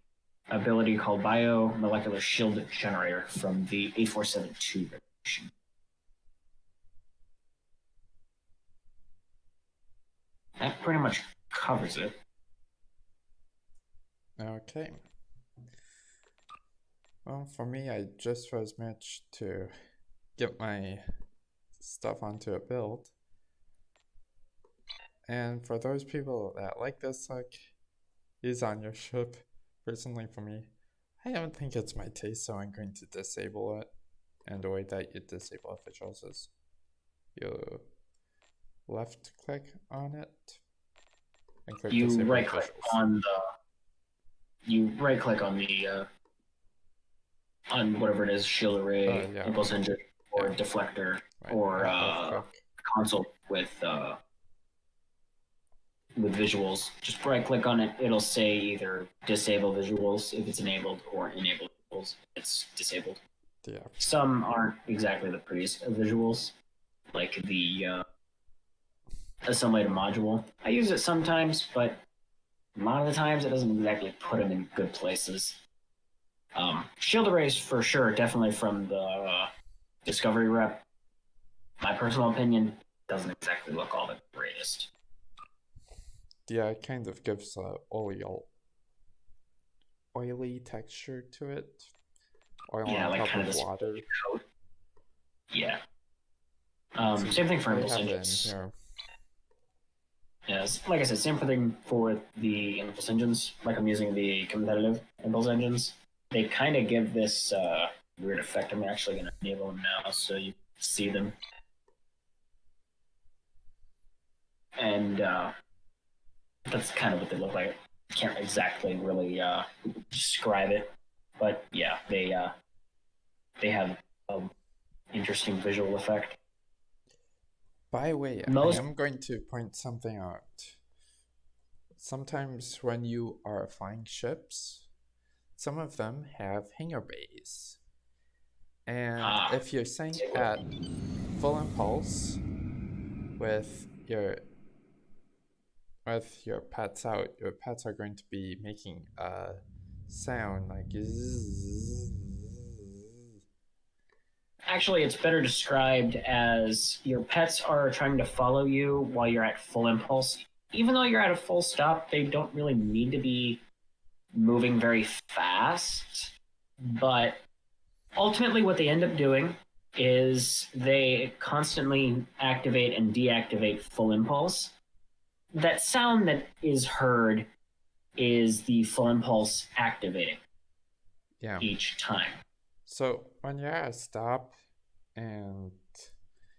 ability called Biomolecular Shield Generator from the 8472 reputation. That pretty much covers it.
Okay. Well, for me, I just first managed to get my stuff onto a build. And for those people that like this, like, is on your ship, personally for me, I don't think it's my taste, so I'm going to disable it. And the way that you disable officials is you left click on it and click
you
disable
right click
officials.
on whatever it is, shield array,
Yeah.
impulse engine, or deflector,
Right.
or console with visuals. Just right click on it. It'll say either disable visuals if it's enabled or enable visuals if it's disabled.
Yeah.
Some aren't exactly the prettiest of visuals, like the assimilated module. I use it sometimes, but a lot of the times it doesn't exactly put them in good places. Shield arrays for sure, definitely from the Discovery rep. My personal opinion, doesn't exactly look all the greatest.
Yeah, it kind of gives a oily texture to it. Oil
Yeah,
on
like
top
kind of
of
this
water.
coat. Yeah. Same thing for
we
impulse
have it in
engines.
here.
Yes, like I said, same thing for the impulse engines. Like I'm using the competitive impulse engines. They kind of give this weird effect. I'm actually going to enable them now so you see them. And that's kind of what they look like. I can't exactly really describe it, but yeah, they have an interesting visual effect.
By the way,
Most-
I am going to point something out. Sometimes when you are flying ships, some of them have hangar bays. And if you're saying at full impulse with your pets out, your pets are going to be making a sound like zzz.
Actually, it's better described as your pets are trying to follow you while you're at full impulse. Even though you're at a full stop, they don't really need to be moving very fast. But ultimately, what they end up doing is they constantly activate and deactivate full impulse. That sound that is heard is the full impulse activating each time.
So when you're at a stop and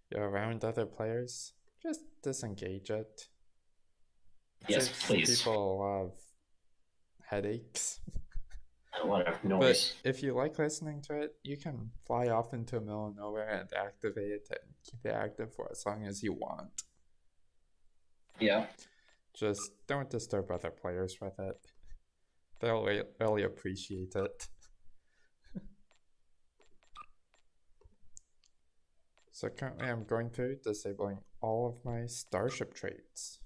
you're around other players, just disengage it.
Yes,
Saves
please.
people a lot of headaches.
A lot of noise.
But if you like listening to it, you can fly off into the middle of nowhere and activate it and keep it active for as long as you want.
Yeah.
Just don't disturb other players with it. They'll really appreciate it. So currently I'm going through disabling all of my starship traits.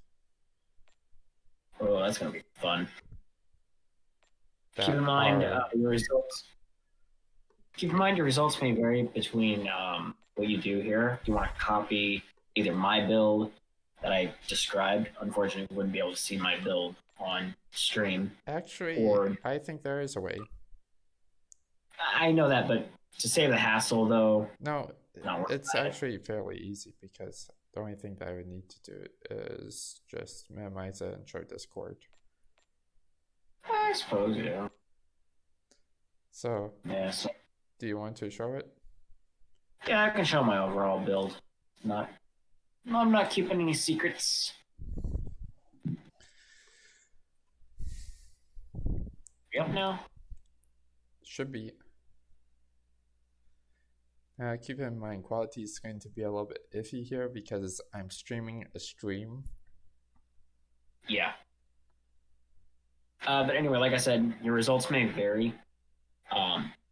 Oh, that's going to be fun. Keep in mind your results. Keep in mind your results may vary between what you do here. If you want to copy either my build that I described, unfortunately, you wouldn't be able to see my build on stream.
Actually, I think there is a way.
I know that, but to save the hassle, though...
No, it's actually fairly easy because the only thing that I would need to do is just minimize it and show Discord.
I suppose, yeah.
So,
yeah, so,
do you want to show it?
Yeah, I can show my overall build. I'm not keeping any secrets. You up now?
Should be. Keep in mind, quality is going to be a little bit iffy here because I'm streaming a stream.
Yeah. But anyway, like I said, your results may vary.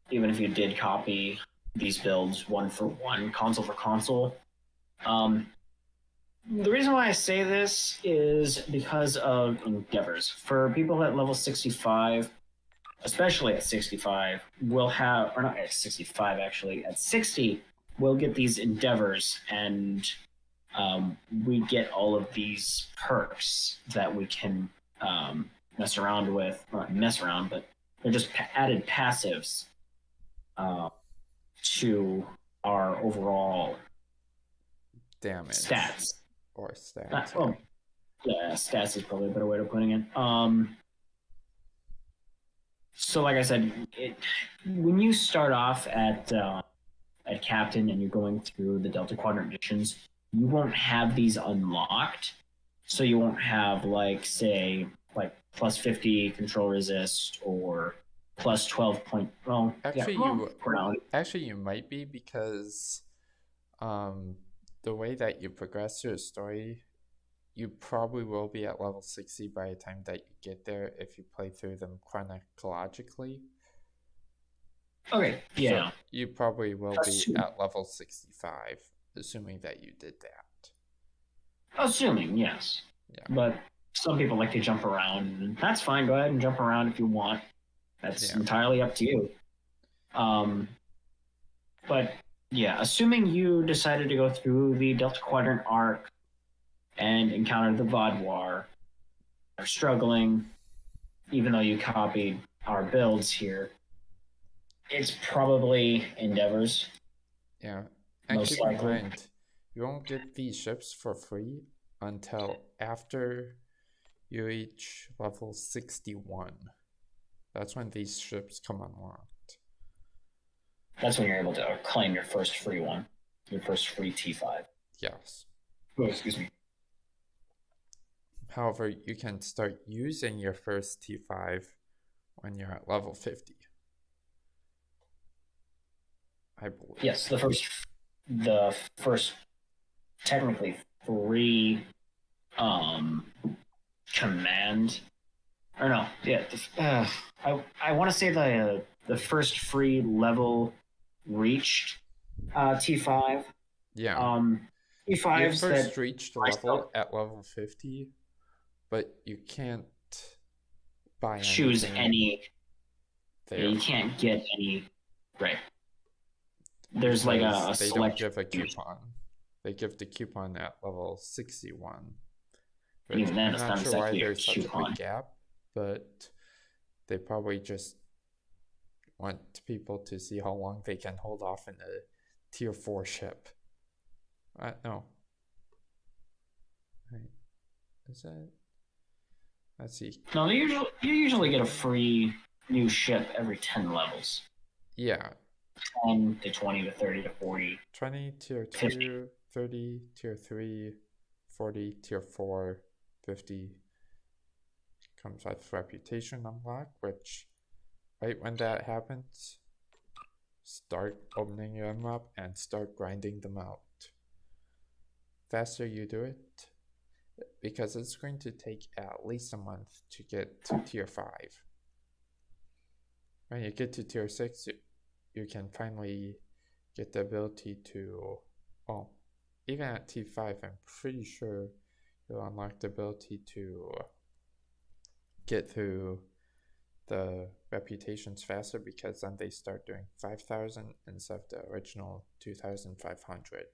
Even if you did copy these builds one for one, console for console. The reason why I say this is because of endeavors. For people at level 65, especially at 65, we'll have, or not at 65 actually, at 60, we'll get these endeavors and we get all of these perks that we can mess around with. Well, not mess around, but they're just added passives to our overall
damage
stats.
Or stats.
Yeah, stats is probably a better way of putting it. So like I said, when you start off at Captain and you're going through the Delta Quadrant missions, you won't have these unlocked. So you won't have say plus 50 control resist or plus 12 point. Well,
actually you might be because the way that you progress through the story, you probably will be at level 60 by the time that you get there if you play through them chronologically.
Okay, yeah.
So you probably will be at level 65, assuming that you did that.
Assuming, yes.
Yeah.
But some people like to jump around, and that's fine. Go ahead and jump around if you want. That's entirely up to you. But yeah, assuming you decided to go through the Delta Quadrant arc and encounter the Vodwar, are struggling, even though you copied our builds here, it's probably endeavors.
Yeah. And keep in mind, you won't get these ships for free until after you reach level 61. That's when these ships come unlocked.
That's when you're able to claim your first free one, your first free T5.
Yes.
Oh, excuse me.
However, you can start using your first T5 when you're at level 50. I believe.
Yes, the first technically free command, or no, yeah, I want to say the first free level reached T5.
Yeah. You
T5s
first
that
reached the level at level 50, but you can't buy
choose any.
there.
Yeah, you can't get any. Right. There's like a
they
select.
don't give a coupon. They give the coupon at level 61. Which
Even then,
I'm
it's
not
not
sure why
exactly a
there's such a
coupon.
big gap, but they probably just want people to see how long they can hold off in a tier 4 ship. No. Right. Is that? Let's see.
No, you usually get a free new ship every 10 levels.
Yeah.
10 to 20 to 30 to 40.
20 tier 2,
50.
30 tier 3, 40 tier 4, 50 comes with reputation unlock, which right when that happens, start opening them up and start grinding them out. Faster you do it, because it's going to take at least a month to get to tier 5. When you get to tier 6, you can finally get the ability to, well, even at T5, I'm pretty sure you'll unlock the ability to get through the reputations faster, because then they start doing 5,000 instead of the original 2,500.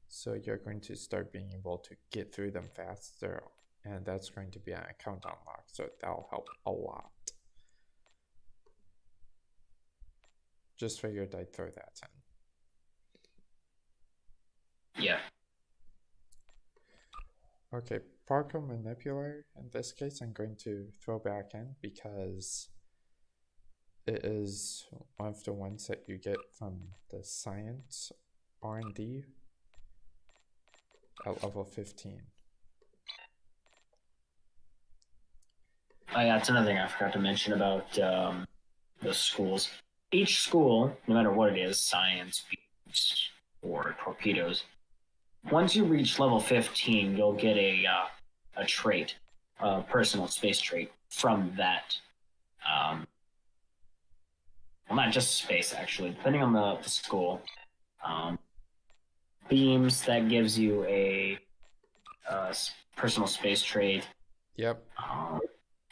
So you're going to start being able to get through them faster, and that's going to be an account unlock, so that'll help a lot. Just figured I'd throw that in.
Yeah.
Okay, Particle Manipulator, in this case I'm going to throw back in because it is one of the ones that you get from the Science R&D at level 15.
Oh, yeah, that's another thing I forgot to mention about the schools. Each school, no matter what it is, science, beams, or torpedoes, once you reach level 15, you'll get a trait, a personal space trait from that. Well, not just space, actually, depending on the school. Beams, that gives you a personal space trait.
Yep.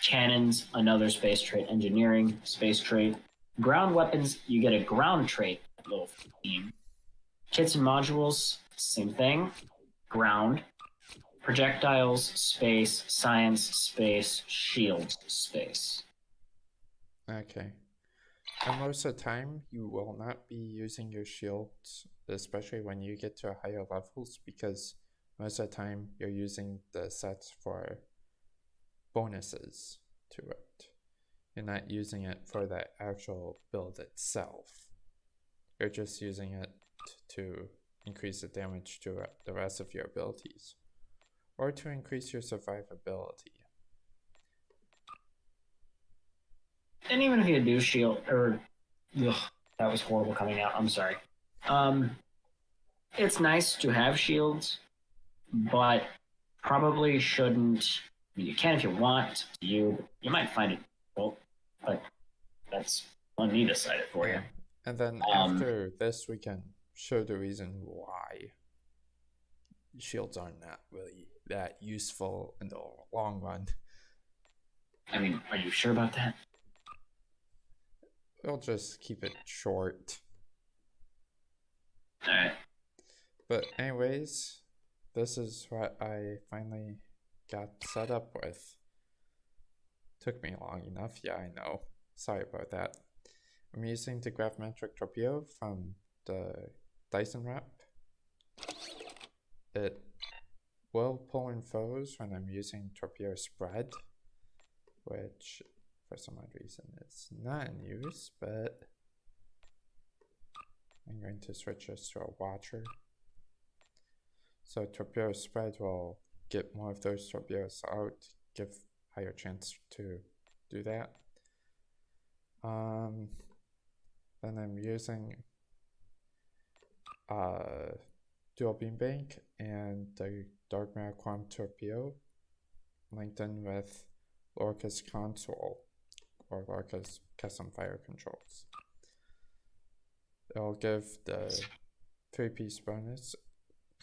Cannons, another space trait. Engineering, space trait. Ground weapons, you get a ground trait at level 15. Kits and modules, same thing. Ground. Projectiles, space. Science, space. Shields, space.
Okay. And most of the time, you will not be using your shields, especially when you get to higher levels, because most of the time you're using the sets for bonuses to it. You're not using it for the actual build itself. You're just using it to increase the damage to the rest of your abilities, or to increase your survivability.
And even if you do shield, or ugh, that was horrible coming out. I'm sorry. It's nice to have shields, but probably shouldn't. I mean, you can if you want. You might find it cool, but that's on me to decide it for you.
And then after this, we can show the reason why shields are not really that useful in the long run.
I mean, are you sure about that?
We'll just keep it short.
Alright.
But anyways, this is what I finally got set up with. Took me long enough, yeah, I know. Sorry about that. I'm using the Graphmetric Torpedo from the Dyson wrap. It will pull in foes when I'm using torpedo spread, which for some odd reason is not in use, but I'm going to switch this to a watcher. So torpedo spread will get more of those torpedoes out, give higher chance to do that. Then I'm using dual beam bank and the dark matter quantum torpedo linked in with Lorca's console or Lorca's custom fire controls. It'll give the 3-piece bonus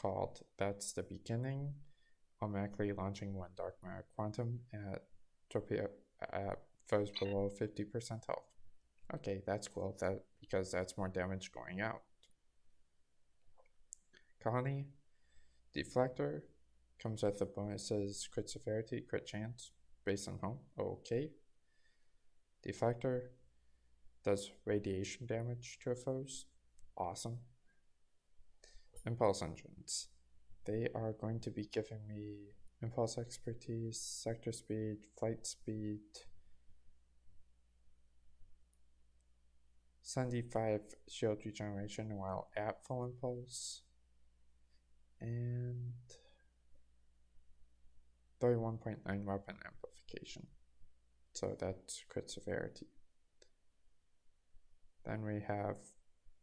called That's the Beginning, automatically launching one dark matter quantum at torpedo at foes below 50% health. Okay, that's cool, because that's more damage going out. Colony Deflector comes with the bonuses crit severity, crit chance, based on home. Okay. Deflector does radiation damage to foes. Awesome. Impulse engines. They are going to be giving me impulse expertise, sector speed, flight speed, 75 shield regeneration while at full impulse, and 31.9 weapon amplification. So that's crit severity. Then we have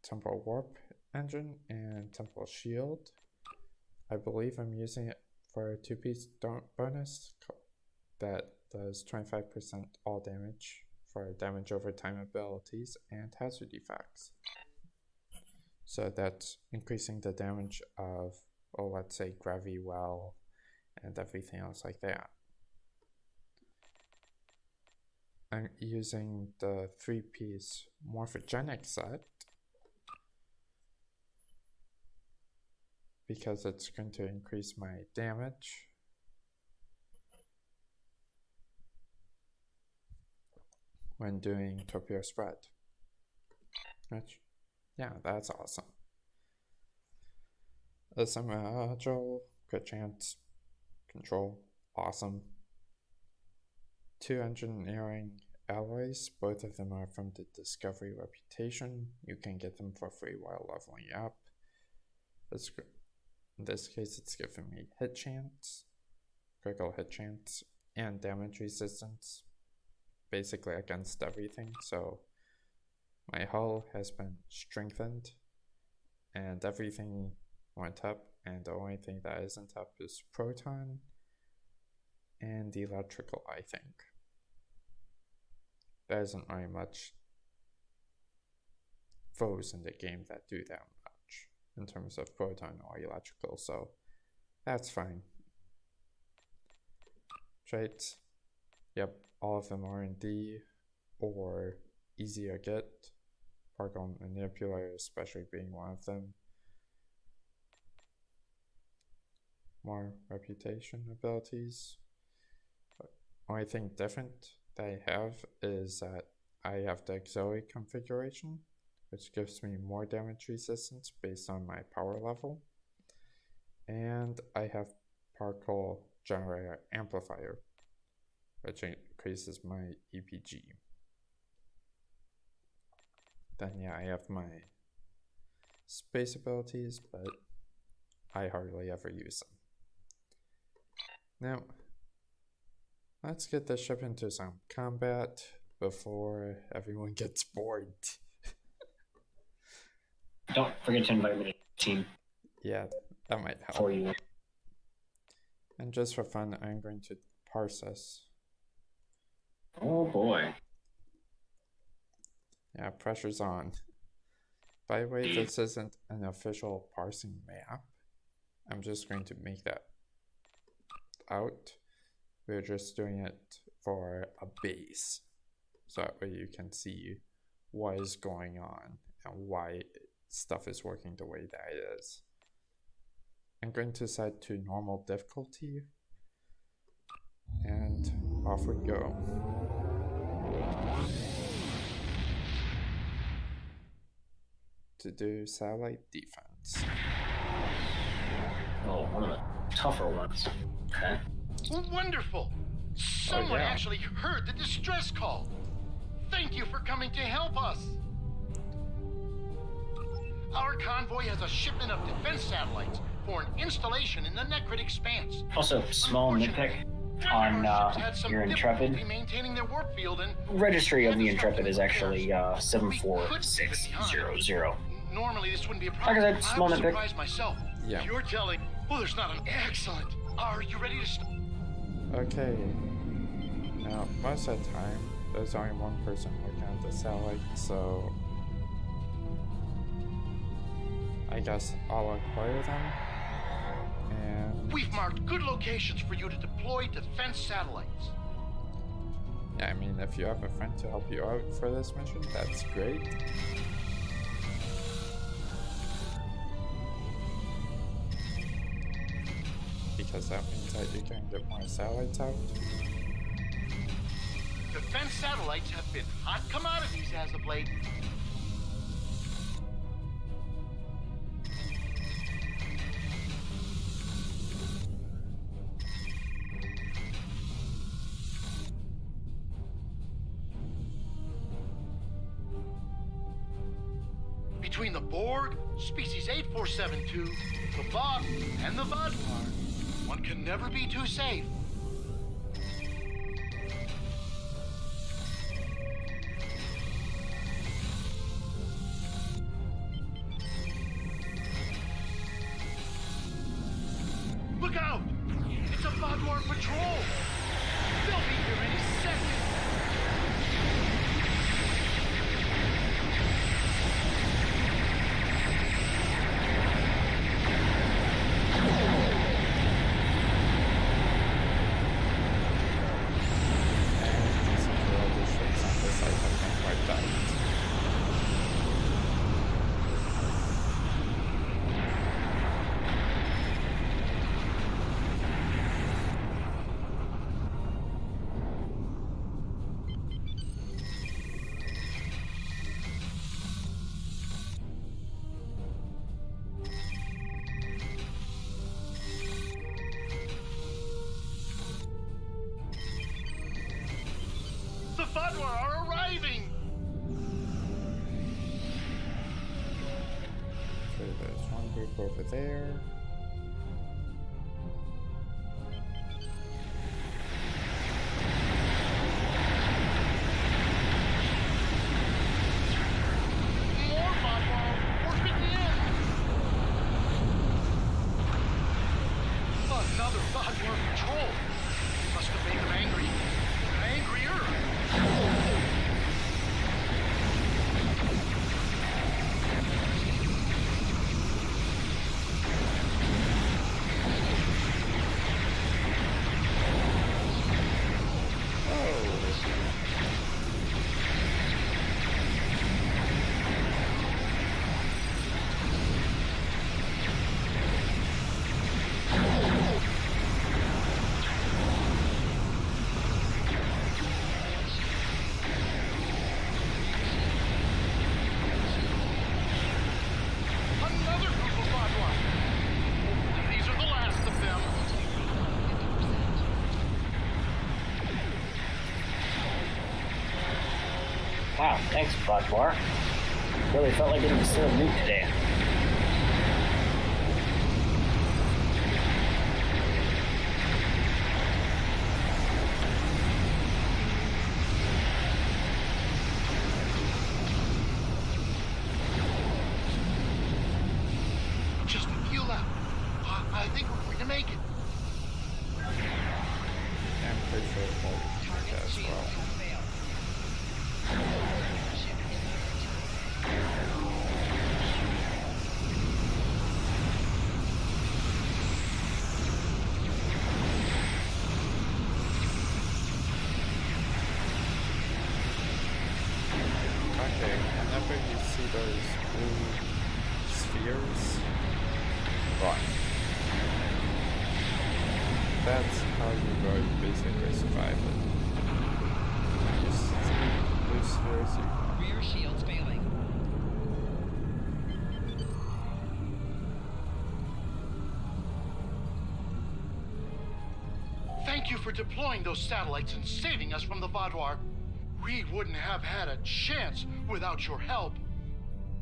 Temporal Warp Engine and Temporal Shield. I believe I'm using it for a 2-piece bonus that does 25% all damage for damage over time abilities and hazard effects. So that's increasing the damage of, let's say, Gravity Well and everything else like that. I'm using the 3-piece morphogenic set because it's going to increase my damage. When doing torpedo spread. Which, yeah, that's awesome. Agile, crit chance, control, awesome. 2 engineering alloys, both of them are from the Discovery Reputation. You can get them for free while leveling up. In this case, it's giving me hit chance, critical hit chance, and damage resistance, basically against everything. So my hull has been strengthened and everything went up, and the only thing that isn't up is proton and electrical, I think. There isn't very much foes in the game that do that much in terms of proton or electrical, so that's fine. Traits, yep, all of them are in D or easy to get. Particle Manipulator especially being one of them. More reputation abilities. Only thing different that I have is that I have the auxiliary configuration, which gives me more damage resistance based on my power level. And I have Particle Generator Amplifier, which increases my EPG. Then yeah, I have my space abilities, but I hardly ever use them. Now, let's get the ship into some combat before everyone gets bored.
Don't forget to invite me to the team.
Yeah, that might help.
For you.
And just for fun, I'm going to parse this.
Oh boy.
Yeah, pressure's on. By the way, this isn't an official parsing map. I'm just going to make that out. We're just doing it for a base. So that way you can see what is going on and why stuff is working the way that it is. I'm going to set to normal difficulty. And off we go. To do satellite defense.
Oh, one of the tougher ones. Okay.
Wonderful! Someone
yeah.
actually heard the distress call. Thank you for coming to help us. Our convoy has a shipment of defense satellites for an installation in the Necrit Expanse.
Also, small nitpick on your Intrepid.
Maintaining their warp field and
Registry of the Intrepid is actually 74600.
normally this wouldn't be a
Like
problem.
I said, small
I was
nitpick.
surprised myself.
Yeah.
You're telling. Well, there's not an excellent. Are you ready to?
Okay. Now, most of the time, there's only one person working on the satellite, so I guess I'll acquire them. And
We've marked good locations for you to deploy defense satellites.
yeah, I mean, if you have a friend to help you out for this mission, that's great. Because that means that you can get more satellites out.
Defense satellites have been hot commodities as of late. Between the Borg, species 8472, the Vogt, and the Vodvar, one can never be too safe. Look out! It's a Vodvar patrol! They'll be here any second!
And some of the other ships on this side have been wiped out.
The Vodvar are arriving!
Okay, there's one group over there.
More Vodvar orbiting in! Another Vodvar patrol! Must have made them angry. Angrier! Another group of Vodvar! Hopefully these are the last of them.
Wow, thanks, Vodvar. Really felt like getting a silver nuke today.
Just a few left. I think we're going to make it.
I'm pretty sure it will make that as well. Okay, whenever you see those blue spheres, run. That's how you're going to basically survive it. You see blue spheres, you run.
Rear shields failing.
Thank you for deploying those satellites and saving us from the Vaadwaur. We wouldn't have had a chance without your help.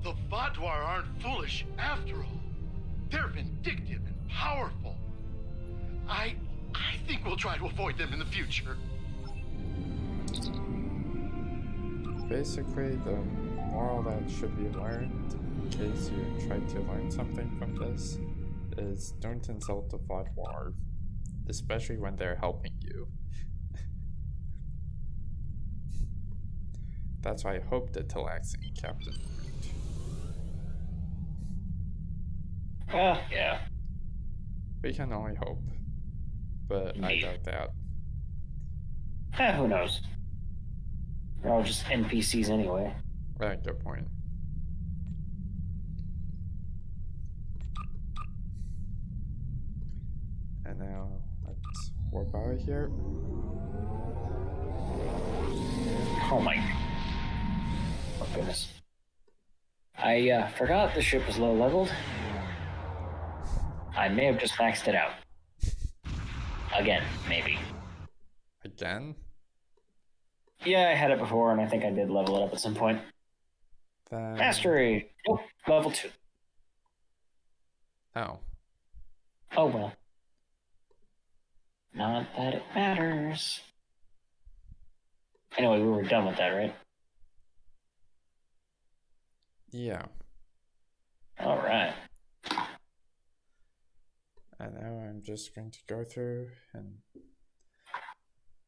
The Vaadwaur aren't foolish after all. They're vindictive and powerful. I think we'll try to avoid them in the future.
Basically, the moral that should be learned, in case you try to learn something from this, is don't insult the Vaadwaur, especially when they're helping you. That's what I hope the Talaxian captain learned.
Yeah.
We can only hope, but I doubt that.
Who knows? They're all just NPCs anyway.
Right, good point. And now let's warp out of here.
Oh my goodness. I forgot the ship was low leveled. I may have just maxed it out. Again, maybe.
Again?
Yeah, I had it before, and I think I did level it up at some point.
Then...
Mastery! Nope, level 2.
Oh.
Oh well. Not that it matters. Anyway, we were done with that, right?
Yeah.
Alright.
And now I'm just going to go through and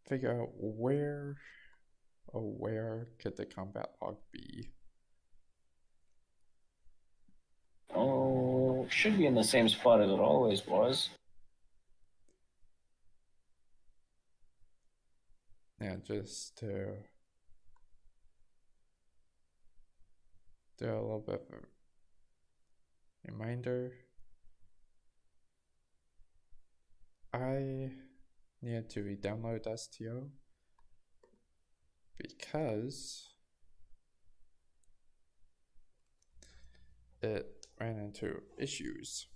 figure out where could the combat log be.
Oh, should be in the same spot as it always was.
Yeah, just to do a little bit of a reminder. I need to re-download STO because it ran into issues.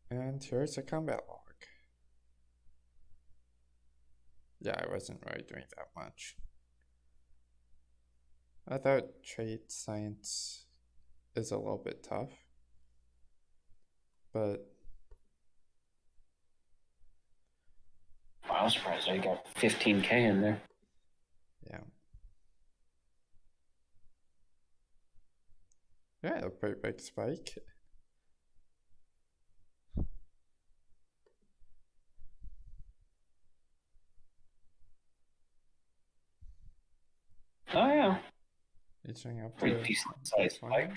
And here's a combat log. Yeah, I wasn't really doing that much. I thought trait science is a little bit tough, but
Wow, I was surprised I got 15k in there.
yeah. Yeah, a pretty big spike.
Oh yeah.
Reaching up
Pretty
to
decent size spike.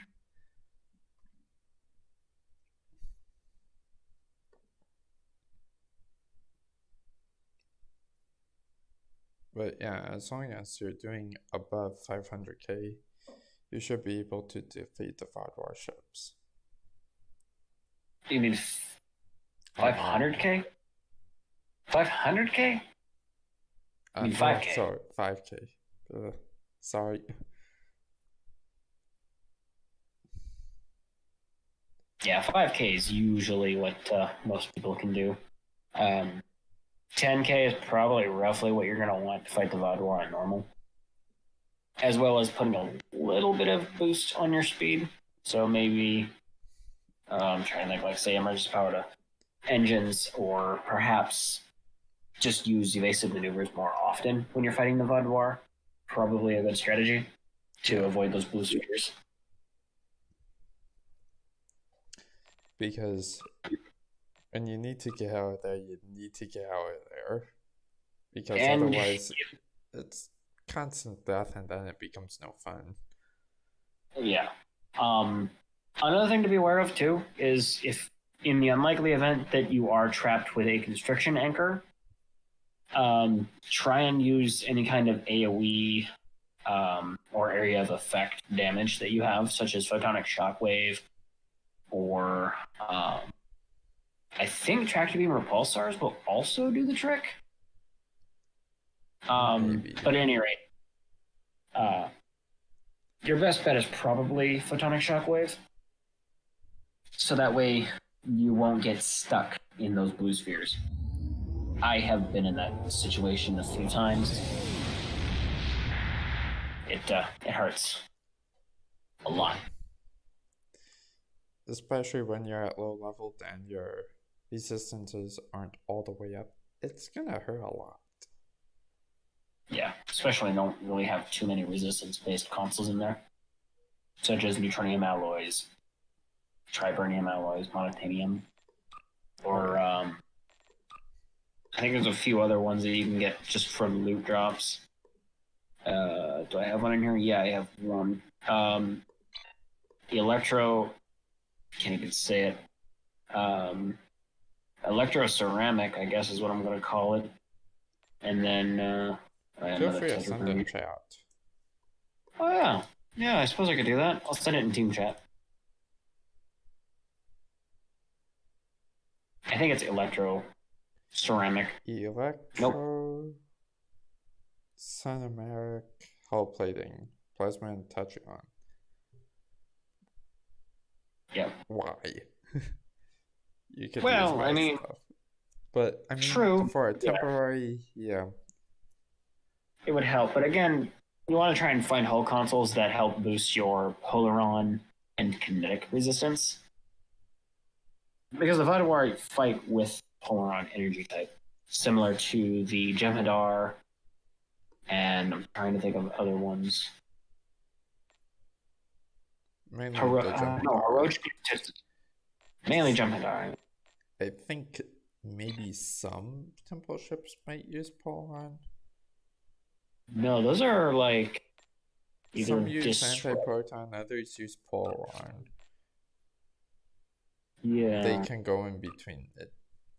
But yeah, as long as you're doing above 500k, you should be able to defeat the Vaadwaur ships.
You need 500k? 500k? I mean 5k.
Sorry, 5k. Sorry.
Yeah, 5k is usually what most people can do. 10k is probably roughly what you're going to want to fight the Vaadwaur on normal. As well as putting a little bit of boost on your speed. So maybe, I'm trying to think, like say emergency power to engines, or perhaps just use evasive maneuvers more often when you're fighting the Vaadwaur. Probably a good strategy to avoid those boosters.
Because when you need to get out of there, you need to get out of there. Because otherwise, it's constant death and then it becomes no fun.
Yeah. Another thing to be aware of, too, is if in the unlikely event that you are trapped with a constriction anchor, try and use any kind of AoE or area of effect damage that you have, such as photonic shockwave, or I think tractor beam repulsars will also do the trick. But at any rate, your best bet is probably photonic shockwave. So that way, you won't get stuck in those blue spheres. I have been in that situation a few times. It hurts a lot.
Especially when you're at low level and your resistances aren't all the way up. It's gonna hurt a lot.
Yeah, especially when I don't really have too many resistance-based consoles in there, such as neutronium alloys, tribernium alloys, monotanium, or I think there's a few other ones that you can get just from loot drops. Do I have one in here? Yeah, I have one. The electro, can't even say it. Electro ceramic, I guess is what I'm gonna call it. And then
Feel free to send it in chat.
Oh yeah, yeah. I suppose I could do that. I'll send it in team chat. I think it's electro ceramic.
Electro ceramic hull plating, plasma and touchion.
Yep.
Why? You could
Well,
use
I mean,
stuff. But I mean,
true.
For a temporary, yeah.
It would help, but again, you want to try and find hull consoles that help boost your polaron and kinetic resistance. Because the Vaidawar fight with polaron energy type, similar to the Jem'Hadar, and I'm trying to think of other ones.
Mainly
Hiroji, mainly Jem'Hadar.
I think maybe some temple ships might use polaron.
No, those are like either
some use anti-proton, others use polaron.
Yeah.
They can go in between it.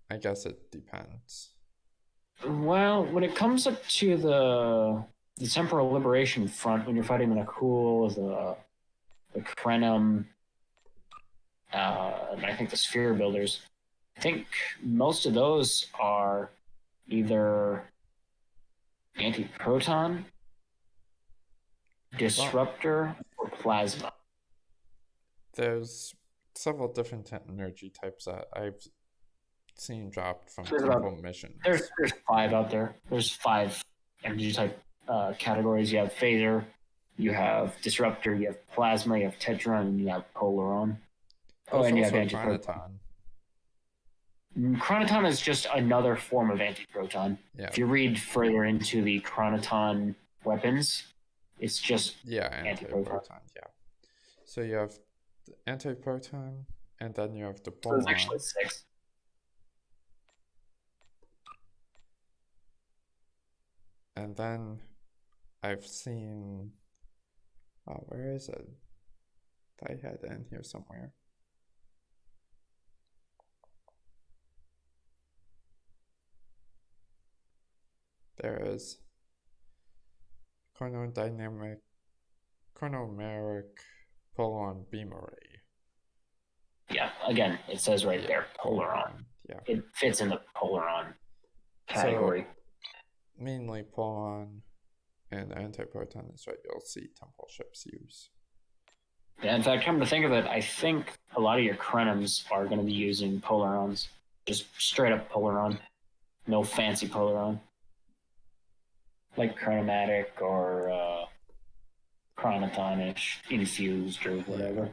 I guess it depends.
Well, when it comes up to the Temporal Liberation Front, when you're fighting the Nakul, the Krenum, and I think the Sphere Builders, I think most of those are either anti-proton, disruptor, or plasma.
There's several different energy types that I've seen dropped from
There's
temple missions.
There's 5 out there. There's 5 energy type categories. You have phaser, you have disruptor, you have plasma, you have tetron, and you have polaron. And you have anti-proton. Chronoton is just another form of anti-proton.
Yeah.
If you read further into the Chronoton weapons, it's just anti-proton.
Yeah. So you have the anti-proton, and then you have the polaron.
So there's actually 6.
And then I've seen, where is it? I had it in here somewhere. There is chronomeric polaron beam array.
Yeah, again, it says right there, polaron.
Yeah.
It fits in the polaron category.
So, mainly polaron and anti-proton is what you'll see temple ships use.
Yeah, in fact, come to think of it, I think a lot of your Krenums are going to be using polarons. Just straight up polaron. No fancy polaron. Like chromatic or chronotonish, infused or whatever.
Yeah.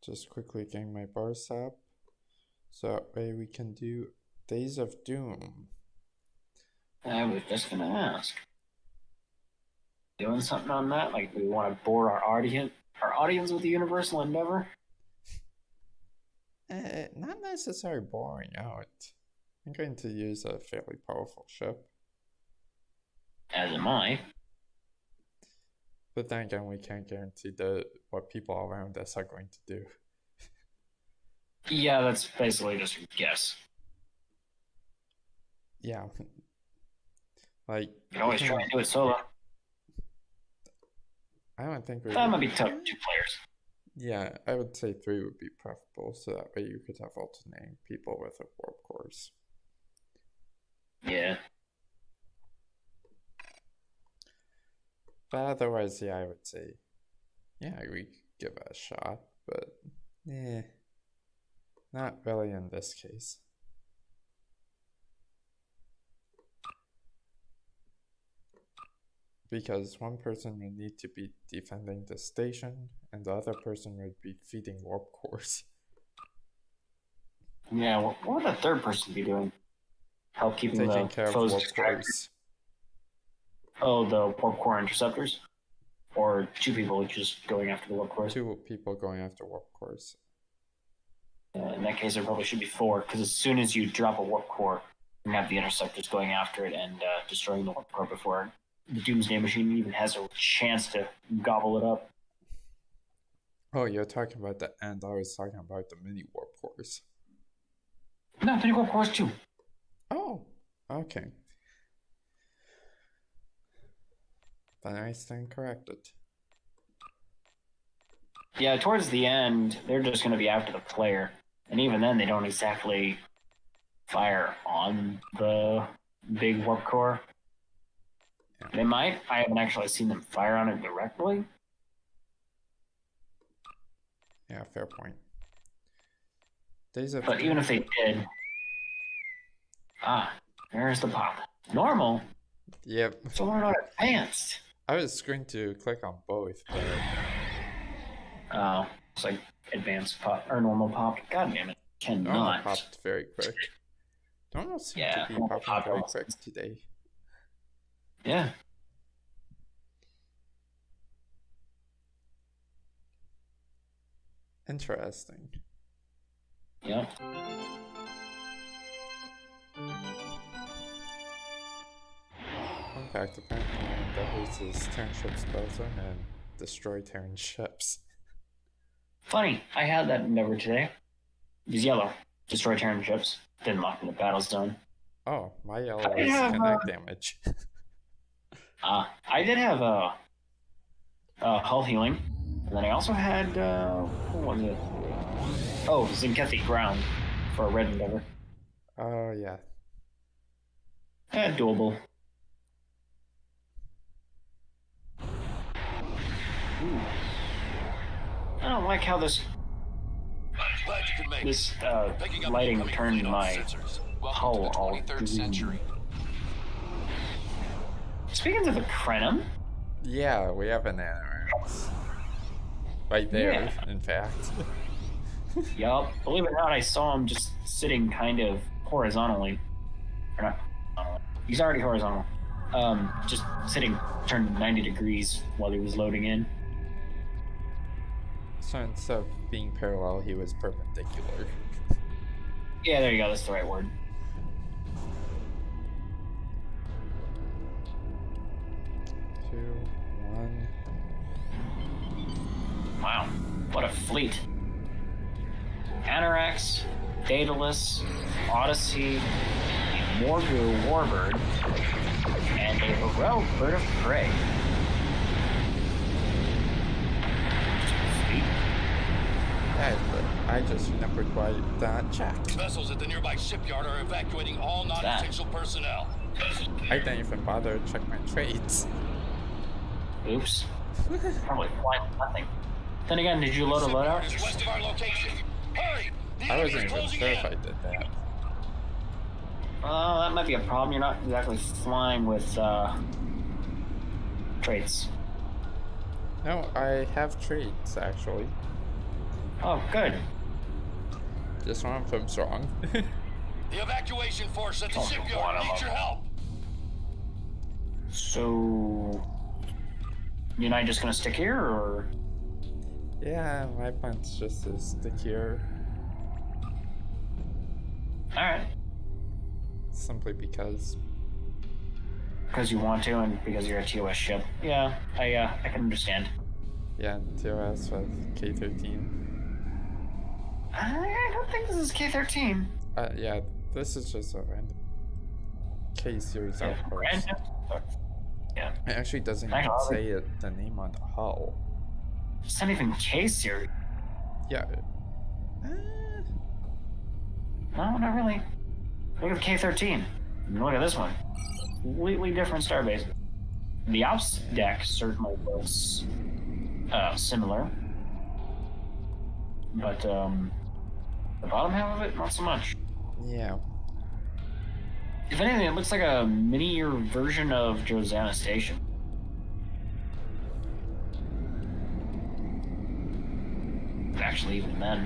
Just quickly getting my bars up, so that way we can do Days of Doom.
I was just gonna ask. Doing something on that? Like we want to bore our audience with the Universal Endeavor?
Not necessarily boring out. I'm going to use a fairly powerful ship.
As am I.
But then again, we can't guarantee what people around us are going to do.
Yeah, that's basically just a guess.
Yeah. Like,
you can always try and do it solo.
I don't think
that might be tough for 2 players.
Yeah, I would say 3 would be preferable, so that way you could have alternating people with a warp cores.
Yeah.
But otherwise, yeah, I would say, yeah, we could give it a shot, but not really in this case. Because one person would need to be defending the station, and the other person would be feeding warp cores.
Yeah, what would the third person be doing? Help keeping
Taking
the
care of
foes
warp
distracted?
cores.
Oh, the warp core interceptors? Or 2 people just going after the warp cores?
2 people going after warp cores.
In that case, there probably should be 4, because as soon as you drop a warp core, you have the interceptors going after it and destroying the warp core before the Doomsday Machine even has a chance to gobble it up.
Oh, you're talking about the end. I was talking about the mini warp cores.
No, mini warp cores too.
Oh, okay. Then I stand corrected.
Yeah, towards the end, they're just going to be after the player. And even then, they don't exactly fire on the big warp core.
Yeah.
They might. I haven't actually seen them fire on it directly.
Yeah, fair point.
But even if they did... there's the pop. Normal?
Yep.
So we're not advanced.
I was going to click on both, but...
It's like advanced pop, or normal pop. God damn it. Cannot.
Normal popped very quick. Normal seems to be
normal
popping very
pop.
quick today.
Yeah.
Interesting.
Yep.
Fun fact, apparently the host is Terran ships Belzone and destroy Terran ships.
Funny, I had that endeavor today. It was yellow. Destroy Terran ships. Didn't lock in the battle zone.
Oh, my yellow
I
is
have,
connect damage.
I did have hull healing. And then I also had, what was it? Oh, Zinkethi ground for a red endeavor.
Oh, yeah.
Doable. Ooh. I don't like how this lighting turned my hull all green. Speaking of the Krenim,
Yeah, we have an Anoraks. Right there,
Yeah.
in fact.
yup. Believe it or not, I saw him just sitting kind of horizontally. Or not horizontally. He's already horizontal. Just sitting, turned 90 degrees while he was loading in.
So instead of being parallel, he was perpendicular.
Yeah, there you go. That's the right word.
Two, one.
Wow, what a fleet. Anoraks, Daedalus, Odyssey, a Morgu Warbird, and a Varel Bird of Prey. Sweet.
Yeah, but I just remembered why that checked.
Vessels at the nearby shipyard are evacuating all non-essential personnel.
I didn't even bother to check my trades.
Oops. Probably flying with nothing. Then again, did you load a loadout?
Is west of our location. Hurry! The
I wasn't
enemy's
even
closing
sure
in.
if I did that.
That might be a problem. You're not exactly flying with, traits.
No, I have trades, actually.
Oh, good.
Just one of them's wrong.
The evacuation force at the
Only
shipyard
one of
needs
them.
your help.
So... You and I just gonna stick here, or...?
Yeah, my plan's just to stick here.
Alright.
Simply because.
Because you want to, and because you're a TOS ship. Yeah, I can understand.
Yeah, TOS with K-13.
I don't think this is K-13.
Yeah, this is just a random K-series outpost.
Random? Yeah.
It actually doesn't even
Actually,
say the name on the hull.
It's not even K-series.
Yeah.
No, not really. Look at the K-13. Look at this one. Completely different starbase. The ops deck certainly looks similar. But the bottom half of it, not so much.
Yeah.
If anything, it looks like a miniature version of Josanna Station. Actually, even then.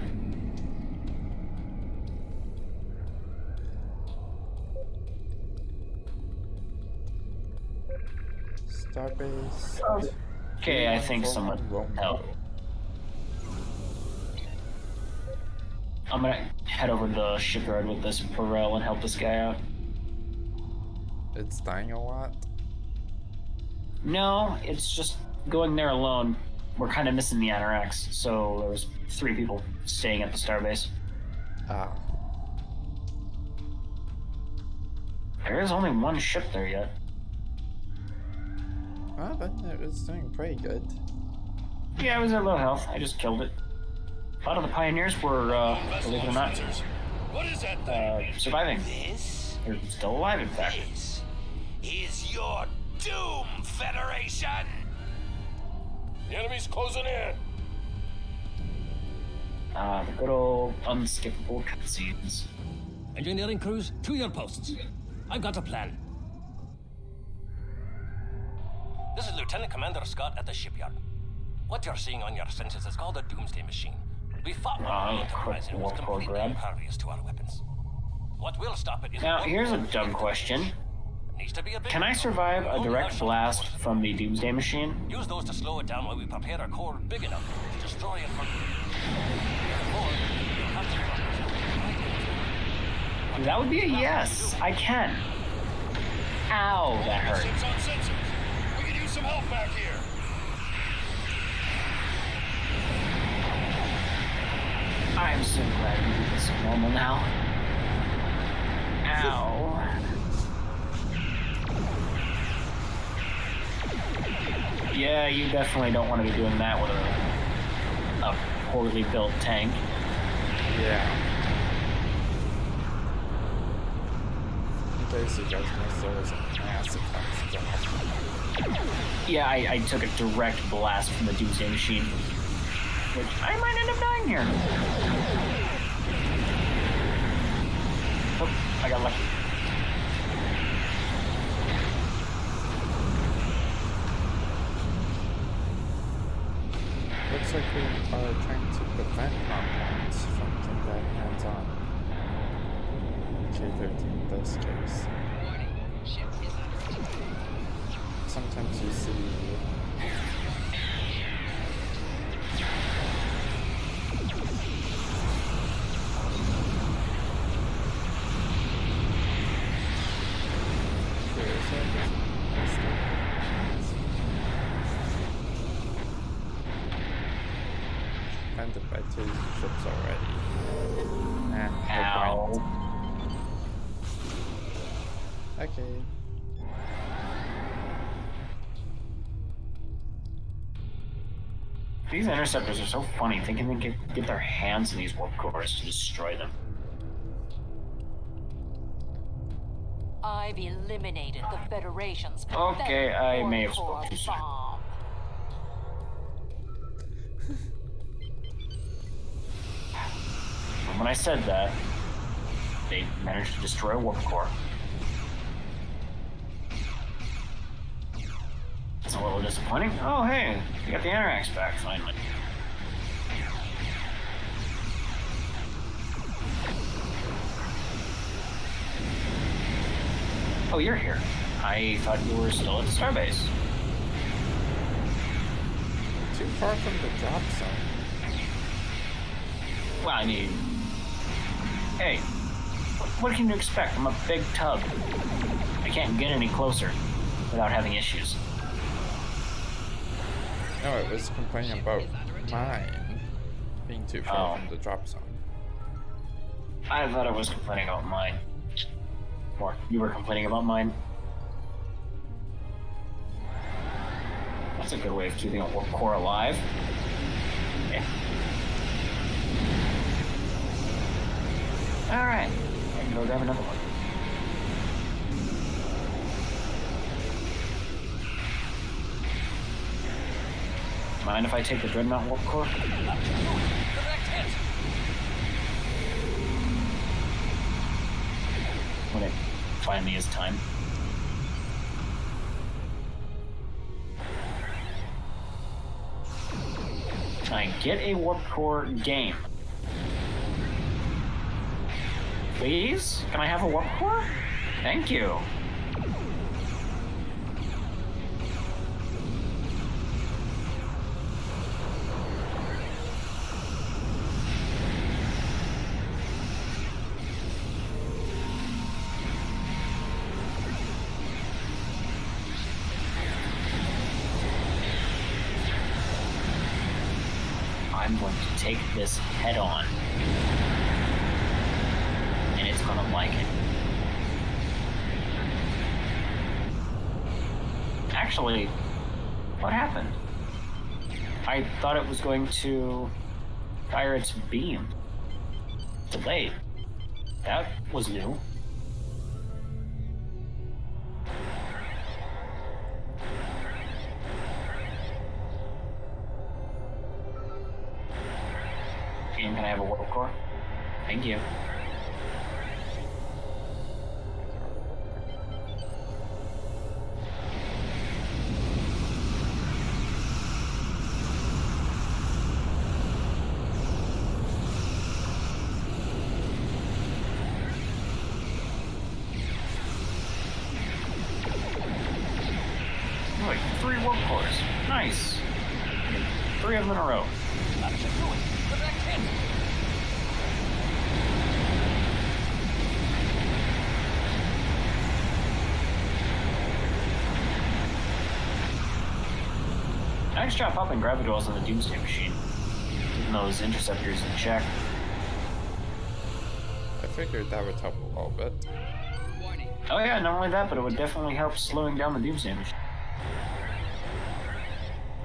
Starbase.
Okay, I think someone help. I'm gonna head over to the shipyard with this Burrell and help this guy out.
It's dying a lot.
No, it's just going there alone. We're kind of missing the Anoraks, so there was 3 people staying at the starbase.
Ah.
There is only 1 ship there yet.
Well, then it was doing pretty good.
Yeah, it was at low health. I just killed it. A lot of the pioneers were, believe it or not,
What is that thing?
surviving.
This
They're still alive, in fact.
is your doom, Federation!
The enemy's closing in.
The good old unskippable cutscenes.
Engineering crews, to your posts. I've got a plan. This is Lieutenant Commander Scott at the shipyard. What you're seeing on your senses is called a doomsday machine. We fought one on the Enterprise and it was
quick
completely
grab.
impervious to our weapons. What will stop it is...
Now,
one
here's a
more
dumb
thing.
question.
Needs to be a big
Can I
one.
survive
We
a
only
direct
have
blast
short
from the Doomsday Machine?
Use those to slow it down while we prepare a core big enough to destroy it from... Or you'll have to...
That would be a yes. I can. Ow, that hurt.
Ships on sensors. We could use some help back here.
I'm so glad we did this normal now. Ow. Yeah, you definitely don't want to be doing that with a poorly built tank.
Yeah. In case you guys missed, there was a massive toxic.
Yeah, I took a direct blast from the Doomsday Machine. Which I might end up dying here. Oh, I got lucky.
Looks like we are trying to prevent compounds from getting hands-on. K-13 in this case. Sometimes you see defended by 2 ships already.
Ow.
No point. Okay.
These interceptors are so funny, thinking they can get their hands in these warp cores to destroy them.
I've eliminated the Federation's
Okay, I may have
core
spoken too soon.
bomb.
And when I said that, they managed to destroy a warp core. It's a little disappointing. Oh, hey, we got the Anoraks back finally. Oh, you're here. I thought you were still at the starbase.
Too far from the drop zone.
Well, I mean, hey, what can you expect? I'm a big tub. I can't get any closer without having issues.
No, it was complaining about mine being too far from the drop zone.
I thought I was complaining about mine. Or you were complaining about mine. That's a good way of keeping a warp core alive. Yeah. Alright, I can go grab another one. Mind if I take the Dreadnought Warp Core?
Direct hit.
When it finally is time. I get a Warp Core game. Please? Can I have a Warp Core? Thank you. I'm going to take this head on. And it's gonna like it. Actually, what happened? I thought it was going to fire its beam. Delayed. That was new. And can I have a warp core? Thank you. Like 3 warp cores. Nice. 3 of them in a row.
That should do it. Direct hit.
Nice job popping Graviduals on the Doomsday Machine. Keeping those interceptors in check.
I figured that would help a little bit.
Oh yeah, not only that, but it would definitely help slowing down the Doomsday Machine.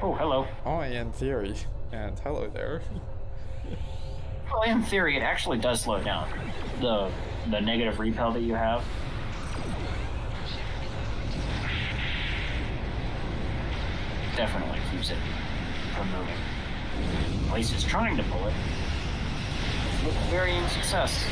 Oh, hello.
Only in theory. And hello there.
Well, in theory, it actually does slow it down. The negative repel that you have. Definitely keeps it from moving. At least it's trying to pull it. With varying success.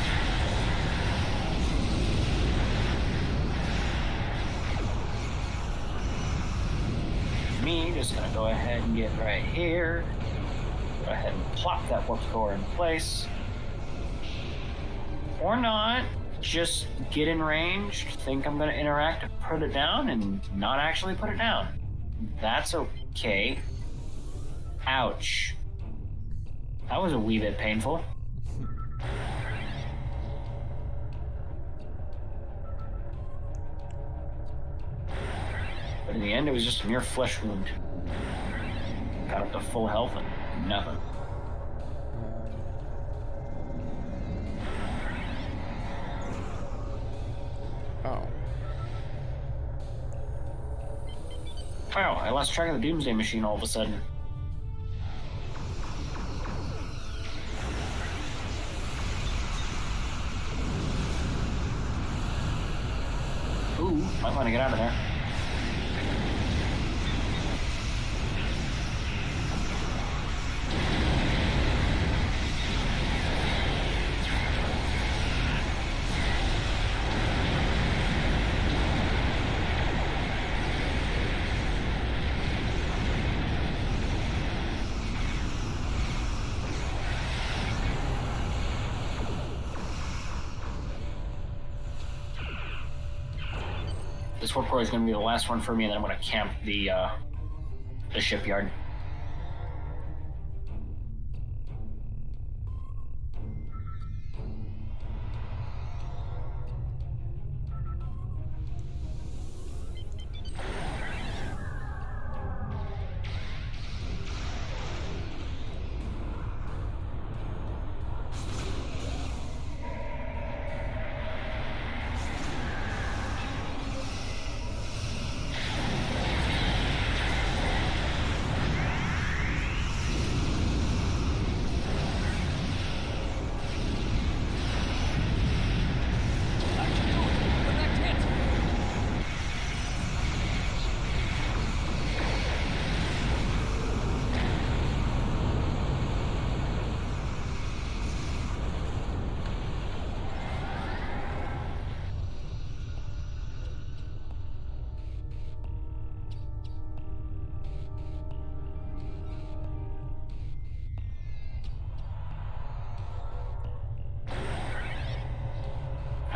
Me, just gonna go ahead and get right here. Go ahead and plop that warp core in place. Or not. Just get in range, think I'm gonna interact to put it down, and not actually put it down. That's okay. Ouch. That was a wee bit painful. But in the end, it was just a mere flesh wound. Got up to full health and nothing.
Oh.
Wow, I lost track of the Doomsday Machine all of a sudden. Ooh, might want to get out of there. This warp core is going to be the last one for me, and then I'm going to camp the shipyard.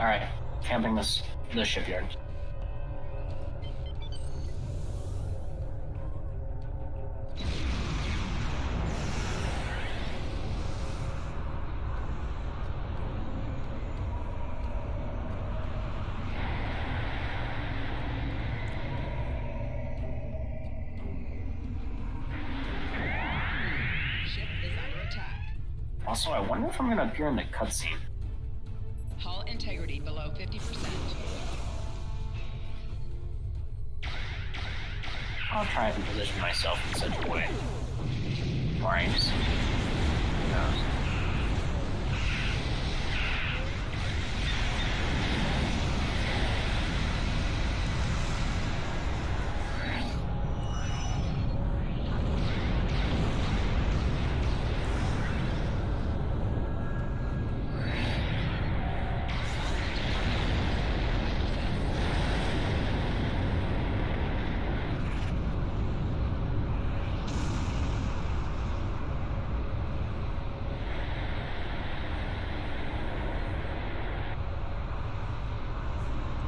Alright, camping the shipyard.
Ship is under attack.
Also, I wonder if I'm gonna appear in the cutscene.
Hull integrity below 50%.
I'll try and position myself in such a way. Or I just... Who knows?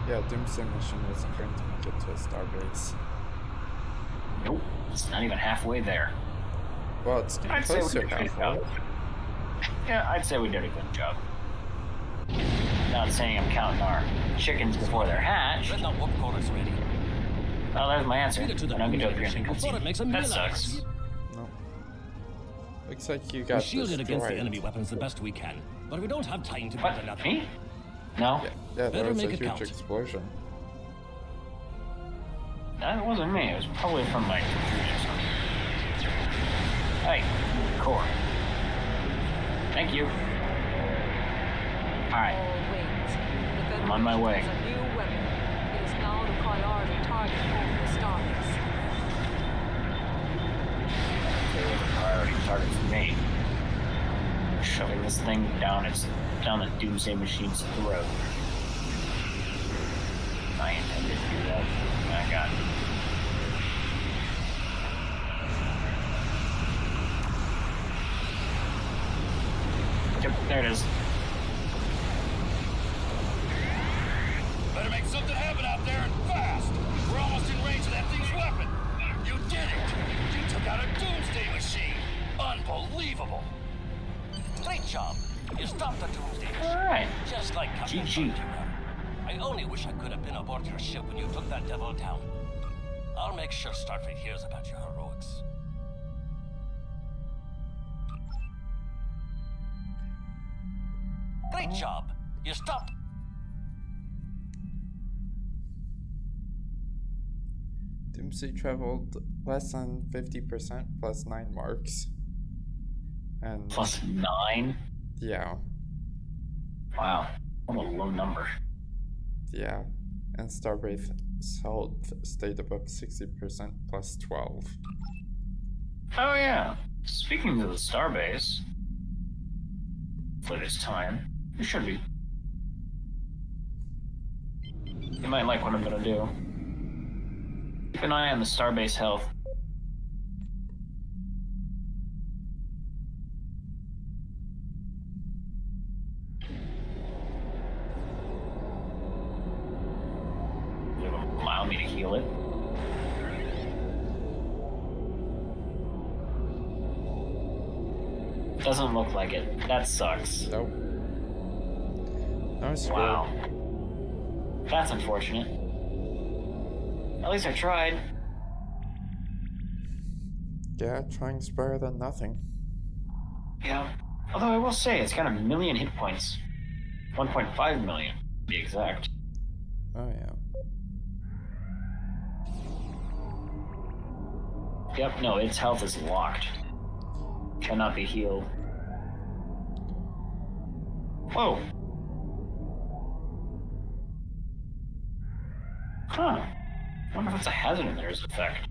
Yeah, Doomsday Mission isn't going to make it to a starbase.
Nope, it's not even halfway there.
Well, it's getting
I'd say
close
we
to
did a good
halfway.
job. Yeah, I'd say we did a good job. Not saying I'm counting our chickens before they're hatched.
Red not what core is ready.
Well, there's my answer.
Feed it to the
I don't get to
doomsday
appear in the
machine before it makes a
cutscene.
meal
That
out of
sucks.
us.
No. Looks like you
We
got
shielded against the
destroyed.
enemy weapons the best we can, but we don't have time to build
What?
another.
Me? No,
Yeah, there
Better
was a
make it
huge
count.
explosion.
that wasn't me. It was probably from my computer or something. Hey, core. Thank you. Alright, I'm on my way.
A new weapon. It is now the priority target over the starbase.
There was a priority target for me. Shoving this thing down the Doomsday Machine's throat. I intended to do that. I got it. Yep, there it is.
Better make something happen out there and fast. We're almost in range of that thing's weapon. You did it. You took out a doomsday machine. Unbelievable.
Great job. You stopped the doomsday machine.
Alright.
Just like Captain
GG.
Bunty were. I only wish I could have been aboard your ship when you took that devil down. I'll make sure Starfleet hears about your heroics. Great job. You stopped.
Doomsday traveled less than 50% plus 9 marks. And
Plus 9?
yeah,
Wow. What a low number.
yeah. And Starbase health stayed above 60% plus 12.
Oh yeah. Speaking of the starbase, for this time, you should be. You might like what I'm gonna do. Keep an eye on the starbase health. It'll allow me to heal it. Doesn't look like it. That sucks.
Nope. No score.
Wow. That's unfortunate. At least I tried.
Yeah, trying's better than nothing.
Yeah. Although I will say, it's got 1 million hit points. 1.5 million, to be exact.
Oh yeah.
Yep, no, its health is locked. Cannot be healed. Whoa. Huh. Wonder if it's a hazard in there's effect.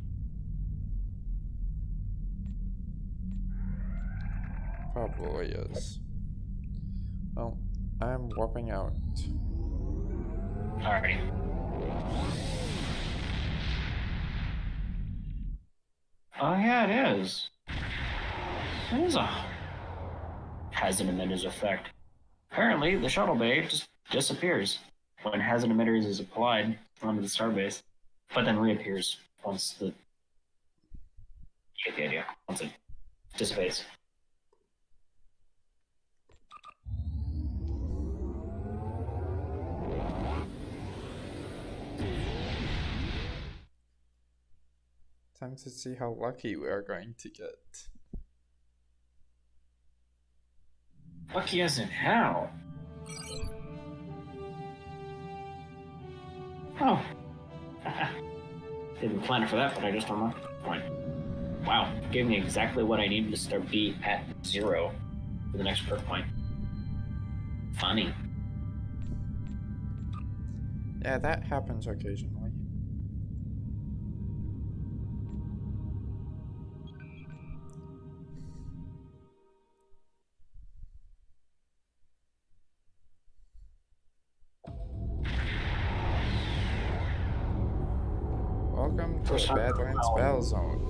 Probably is. Well, I'm warping out.
Alrighty. Oh yeah, it is. It is a hazard in its effect. Apparently, the shuttle bay just disappears when hazard emitters is applied onto the starbase, but then reappears once the... You get the idea. Once it dissipates.
Time to see how lucky we are going to get.
Lucky as in how? Oh. Didn't plan for that, but I just don't know. Fine. Wow, gave me exactly what I needed to start B at 0 for the next perk point. Funny.
Yeah, that happens occasionally. Welcome to the Badlands Battle Zone.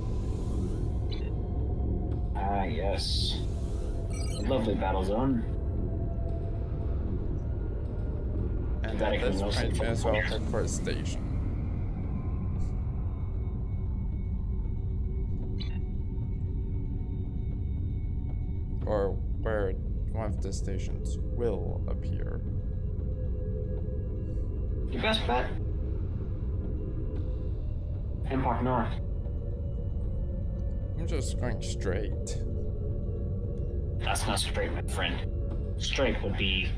Ah, yes. Lovely battle zone.
And at this point, may as well head for a station. Or where one of the stations will appear.
Your best bet? Impact North.
I'm just going straight.
That's not straight, my friend. Straight would be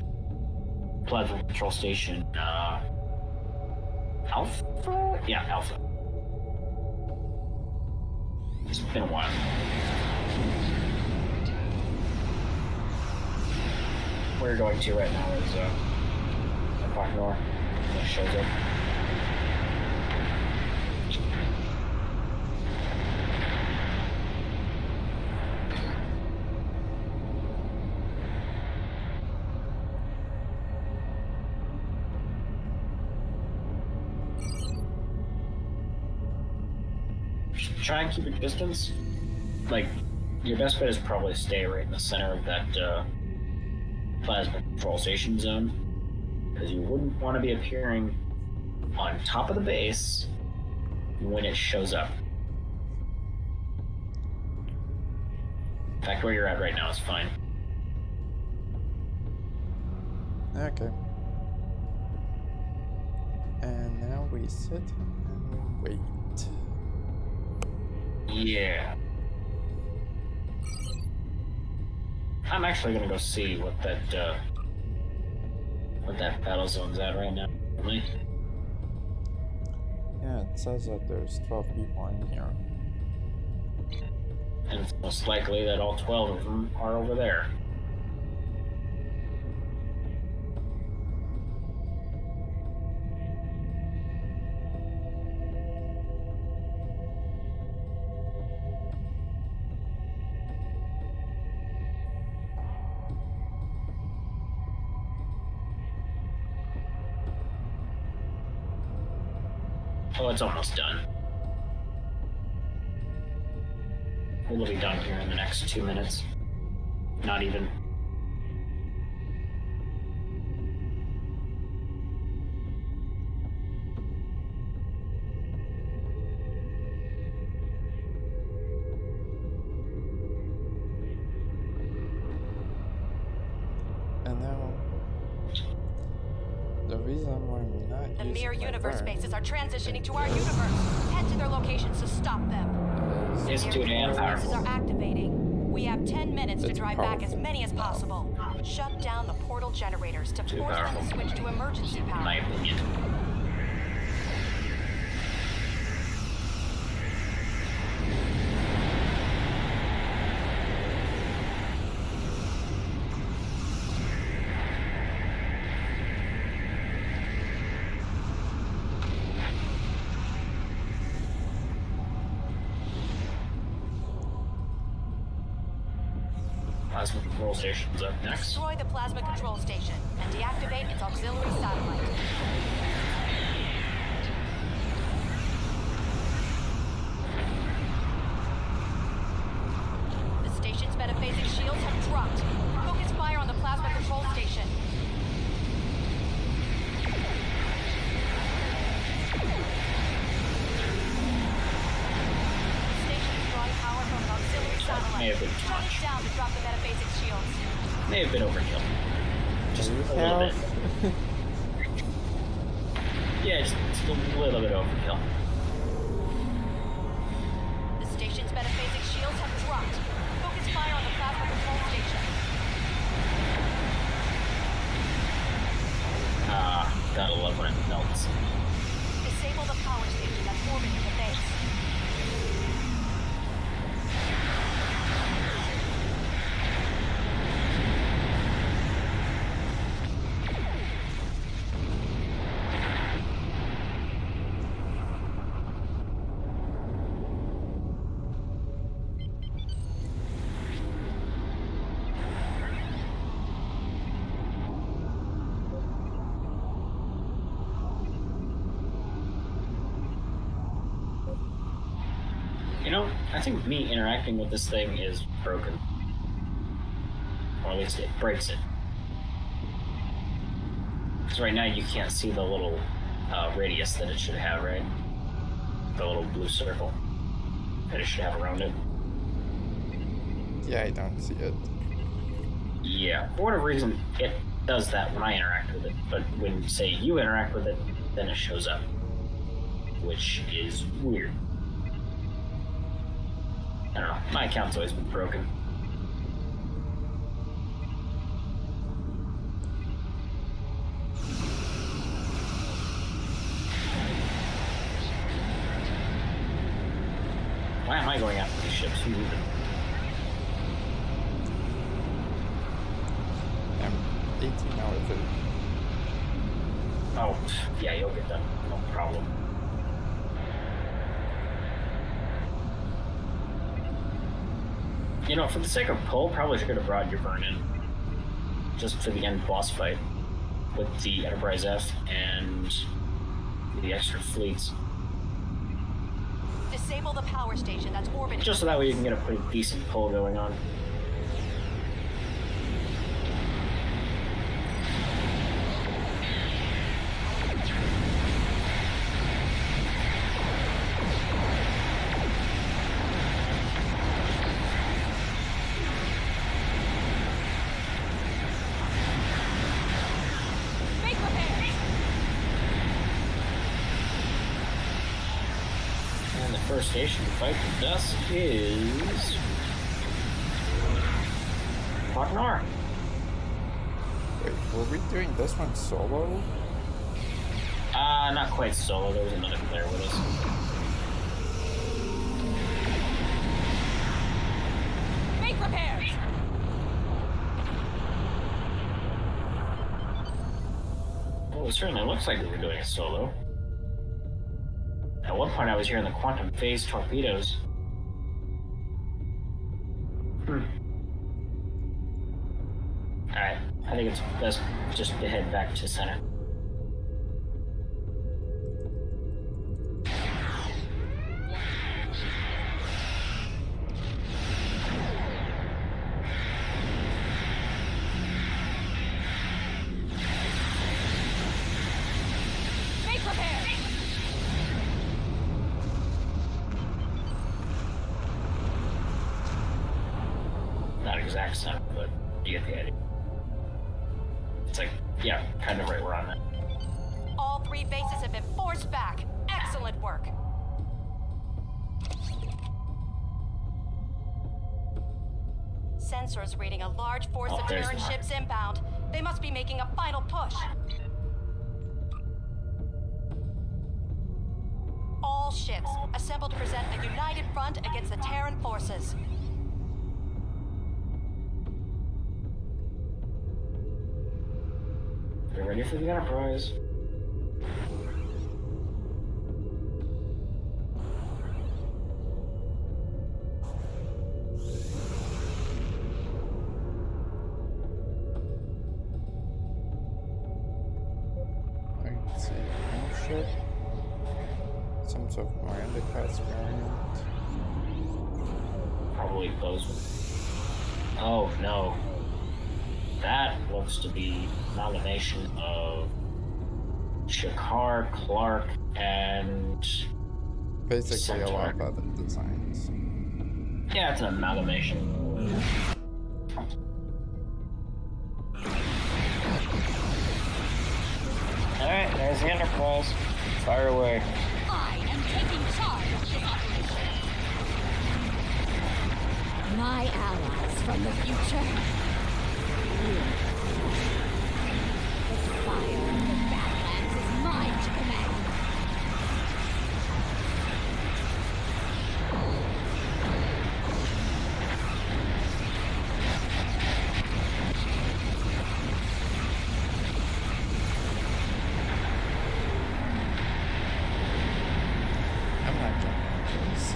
Plasma Control Station, Alpha? Yeah, Alpha. It's been a while. Where you're going to right now is, Impact North. That shows up. Try and keep your distance. Like, your best bet is probably to stay right in the center of that plasma control station zone, because you wouldn't want to be appearing on top of the base when it shows up. In fact, where you're at right now is fine.
Okay. And now we sit and wait.
Yeah. I'm actually gonna go see what that battle zone's at right now. Really?
Yeah, it says that there's 12 people in here.
And it's most likely that all 12 of them are over there. Oh, it's almost done. It'll be done here in the next 2 minutes. Not even.
And now, the reason why I'm not
The
using
mirror
my
universe
burn
bases are transitioning to our universe. Head to their locations to stop them.
It's
Mirror
too damn
universe bases
powerful.
are activating. We have 10 minutes to
It's
drive back as
powerful.
many as possible. Shut down the portal generators to
Too
force them
powerful.
to switch to emergency
In
power.
my opinion. Plasma control station's up next.
Destroy the plasma control station and deactivate its auxiliary satellite. The station's metaphasic shields have dropped. Focus fire on the plasma control station.
may have been too
Shut
much.
it down to drop the metaphasic shields.
May have been overkill. Just a little bit. Yeah, just a little bit overkill.
The station's metaphasic shields have dropped. Focus fire on the plasma control station.
Gotta love when it melts.
Disable the power station that's orbiting the base.
You know, I think me interacting with this thing is broken. Or at least it breaks it. Because right now you can't see the little radius that it should have, right? The little blue circle that it should have around it.
Yeah, I don't see it.
Yeah, for whatever reason, it does that when I interact with it. But when, say, you interact with it, then it shows up. Which is weird. I don't know, my account's always been broken. Why am I going after these ships? Who moved them?
I'm 18 hours 30.
Oh, yeah, you'll get them. No problem. You know, for the sake of pull, probably should have brought your burn in. Just for the end boss fight. With the Enterprise F and the extra fleets.
Disable the power station that's orbiting.
Just so that way you can get a pretty decent pull going on. First station to fight with us is Partner.
Wait, were we doing this one solo?
Not quite solo. There was another player with us.
Make repairs!
Well, it certainly looks like we were doing a solo. At one point I was hearing the quantum phase torpedoes. Alright, I think it's best just to head back to center.
Make repairs!
Not exact center, but you get the idea. It's like, yeah, kind of right where I'm at.
All three bases have been forced back. Excellent work. Sensors reading a large force of
there's
Terran
the mark.
ships inbound. They must be making a final push. All ships assemble to present a united front against the Terran forces.
Get ready for the Enterprise.
I can see one ship. Some sort of Miranda class variant.
Probably those. Oh no. That looks to be a combination of Shakar, Clark, and
Basically a lot
Centaur.
of other designs.
Yeah, it's an amalgamation. Alright, there's the Enterprise. Fire away.
I am taking charge of this operation. My allies from the future. The fire of the Badlands is mine to command.
I'm not jumping, please.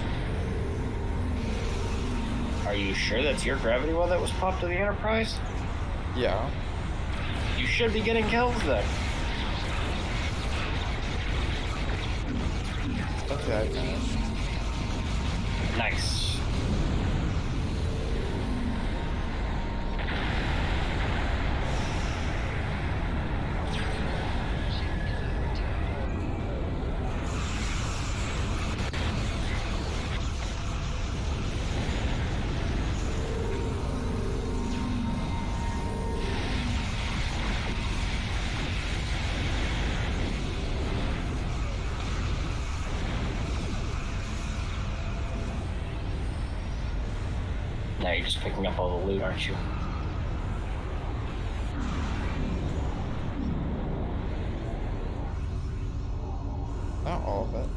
Are you sure that's your gravity well that was popped to the Enterprise?
Yeah.
You should be getting kills then.
Okay, I finished.
Nice. Now you're just picking up all the loot, aren't you?
Not all of it.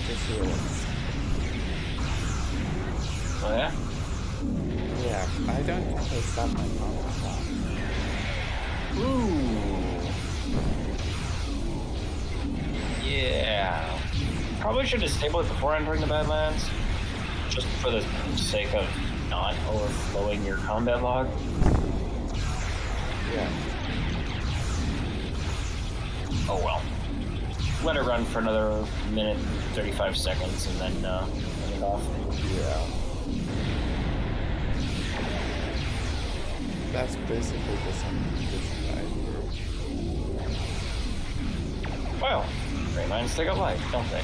just realized.
Oh yeah?
Yeah, I don't think I stopped my power clock.
Ooh. Yeah. Probably should disable it before entering the Badlands, just for the sake of not overflowing your combat log.
Yeah.
Oh well. Let it run for another minute and 35 seconds and then turn it off.
Yeah. That's basically the same condition I do.
Well, great minds think alike, don't they?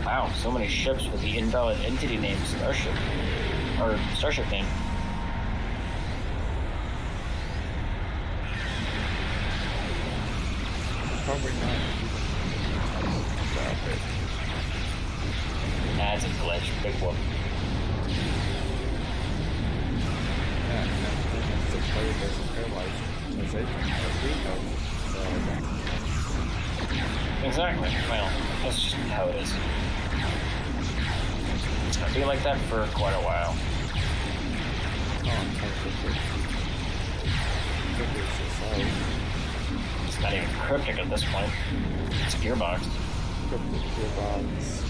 Wow, so many ships with the invalid entity name Starship. Or Starship name.
Probably not even.
That's a glitch. Big whoop.
Yeah, and then the player doesn't realize because they don't know.
Exactly. Well, that's just how it is. It's gonna be like that for quite a while.
Oh, I'm sorry.
It's not even cryptic at this point. It's gearbox.
Cryptic gearbox.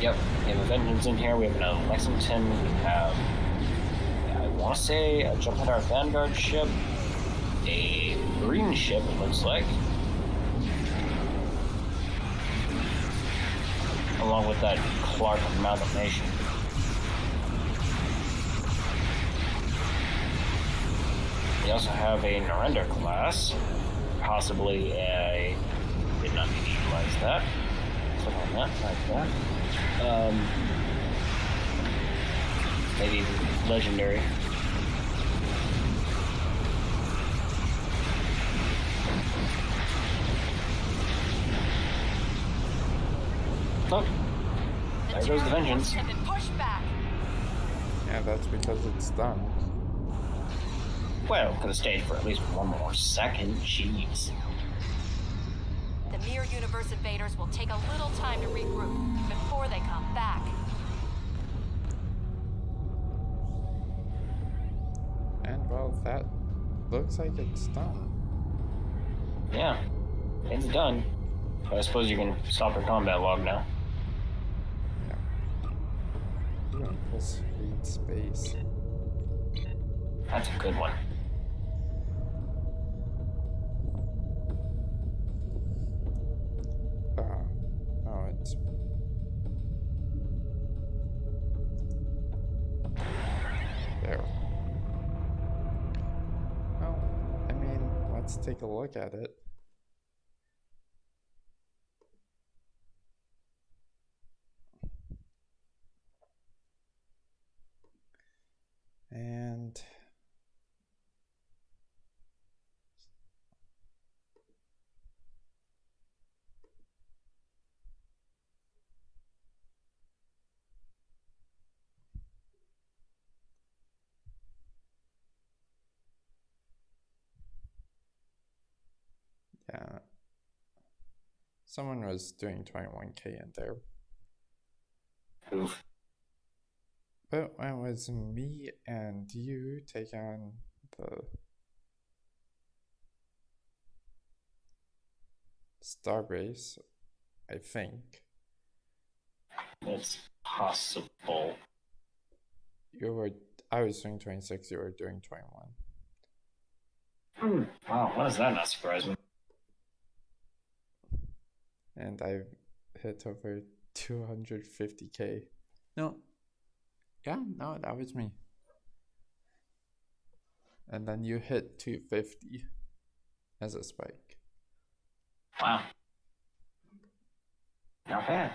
Yep, we have a Vengeance in here, we have another Lexington, we have, I want to say, a Jump at our Vanguard ship, a Marine ship, it looks like, along with that Clark amalgamation. We also have a Narendra class, possibly a, did not need to utilize that, click on that, like that. Maybe legendary. Oh, there goes the Vengeance.
Have been pushed back.
Yeah, that's because it's done.
Well, could have stayed for at least one more second. Jeez.
The Mirror Universe invaders will take a little time to regroup before they come back.
And well, that looks like it's done.
Yeah, it's done. But I suppose you can stop your combat log now.
Yeah. You're gonna press read space.
That's a good one.
Oh, it's... There. Well, I mean, let's take a look at it. And... yeah. Someone was doing 21k in there.
Oof.
But when it was me and you take on the Starbase, I think.
It's possible.
I was doing 26, you were doing 21.
Wow, why does that not surprise me?
And I hit over 250k. No. Yeah, no, that was me. And then you hit 250 as a spike.
Wow. Not bad.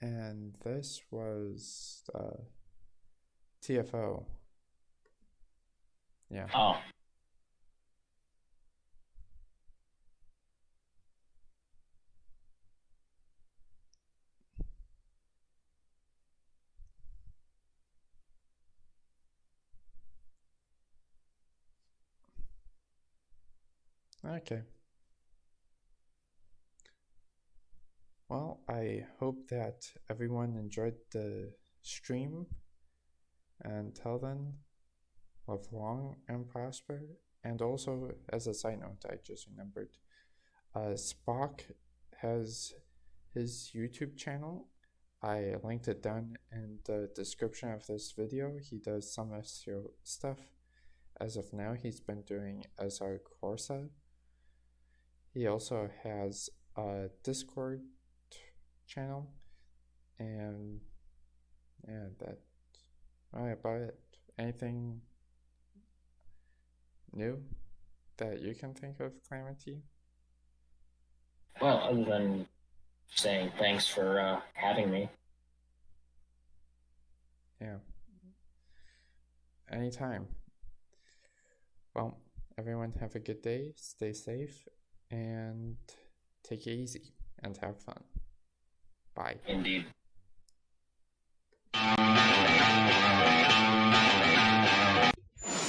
And this was TFO. Yeah.
Oh.
Okay. Well, I hope that everyone enjoyed the stream. Until then, live long and prosper. And also, as a side note, I just remembered, Spock has his YouTube channel. I linked it down in the description of this video. He does some SEO stuff. As of now, he's been doing SR Corsa. He also has a Discord channel, and yeah, that's about it. Anything new that you can think of, Calamity?
Well, other than saying thanks for having me.
Yeah. Anytime. Well, everyone have a good day, stay safe, and take it easy, and have fun. Bye.
Indeed.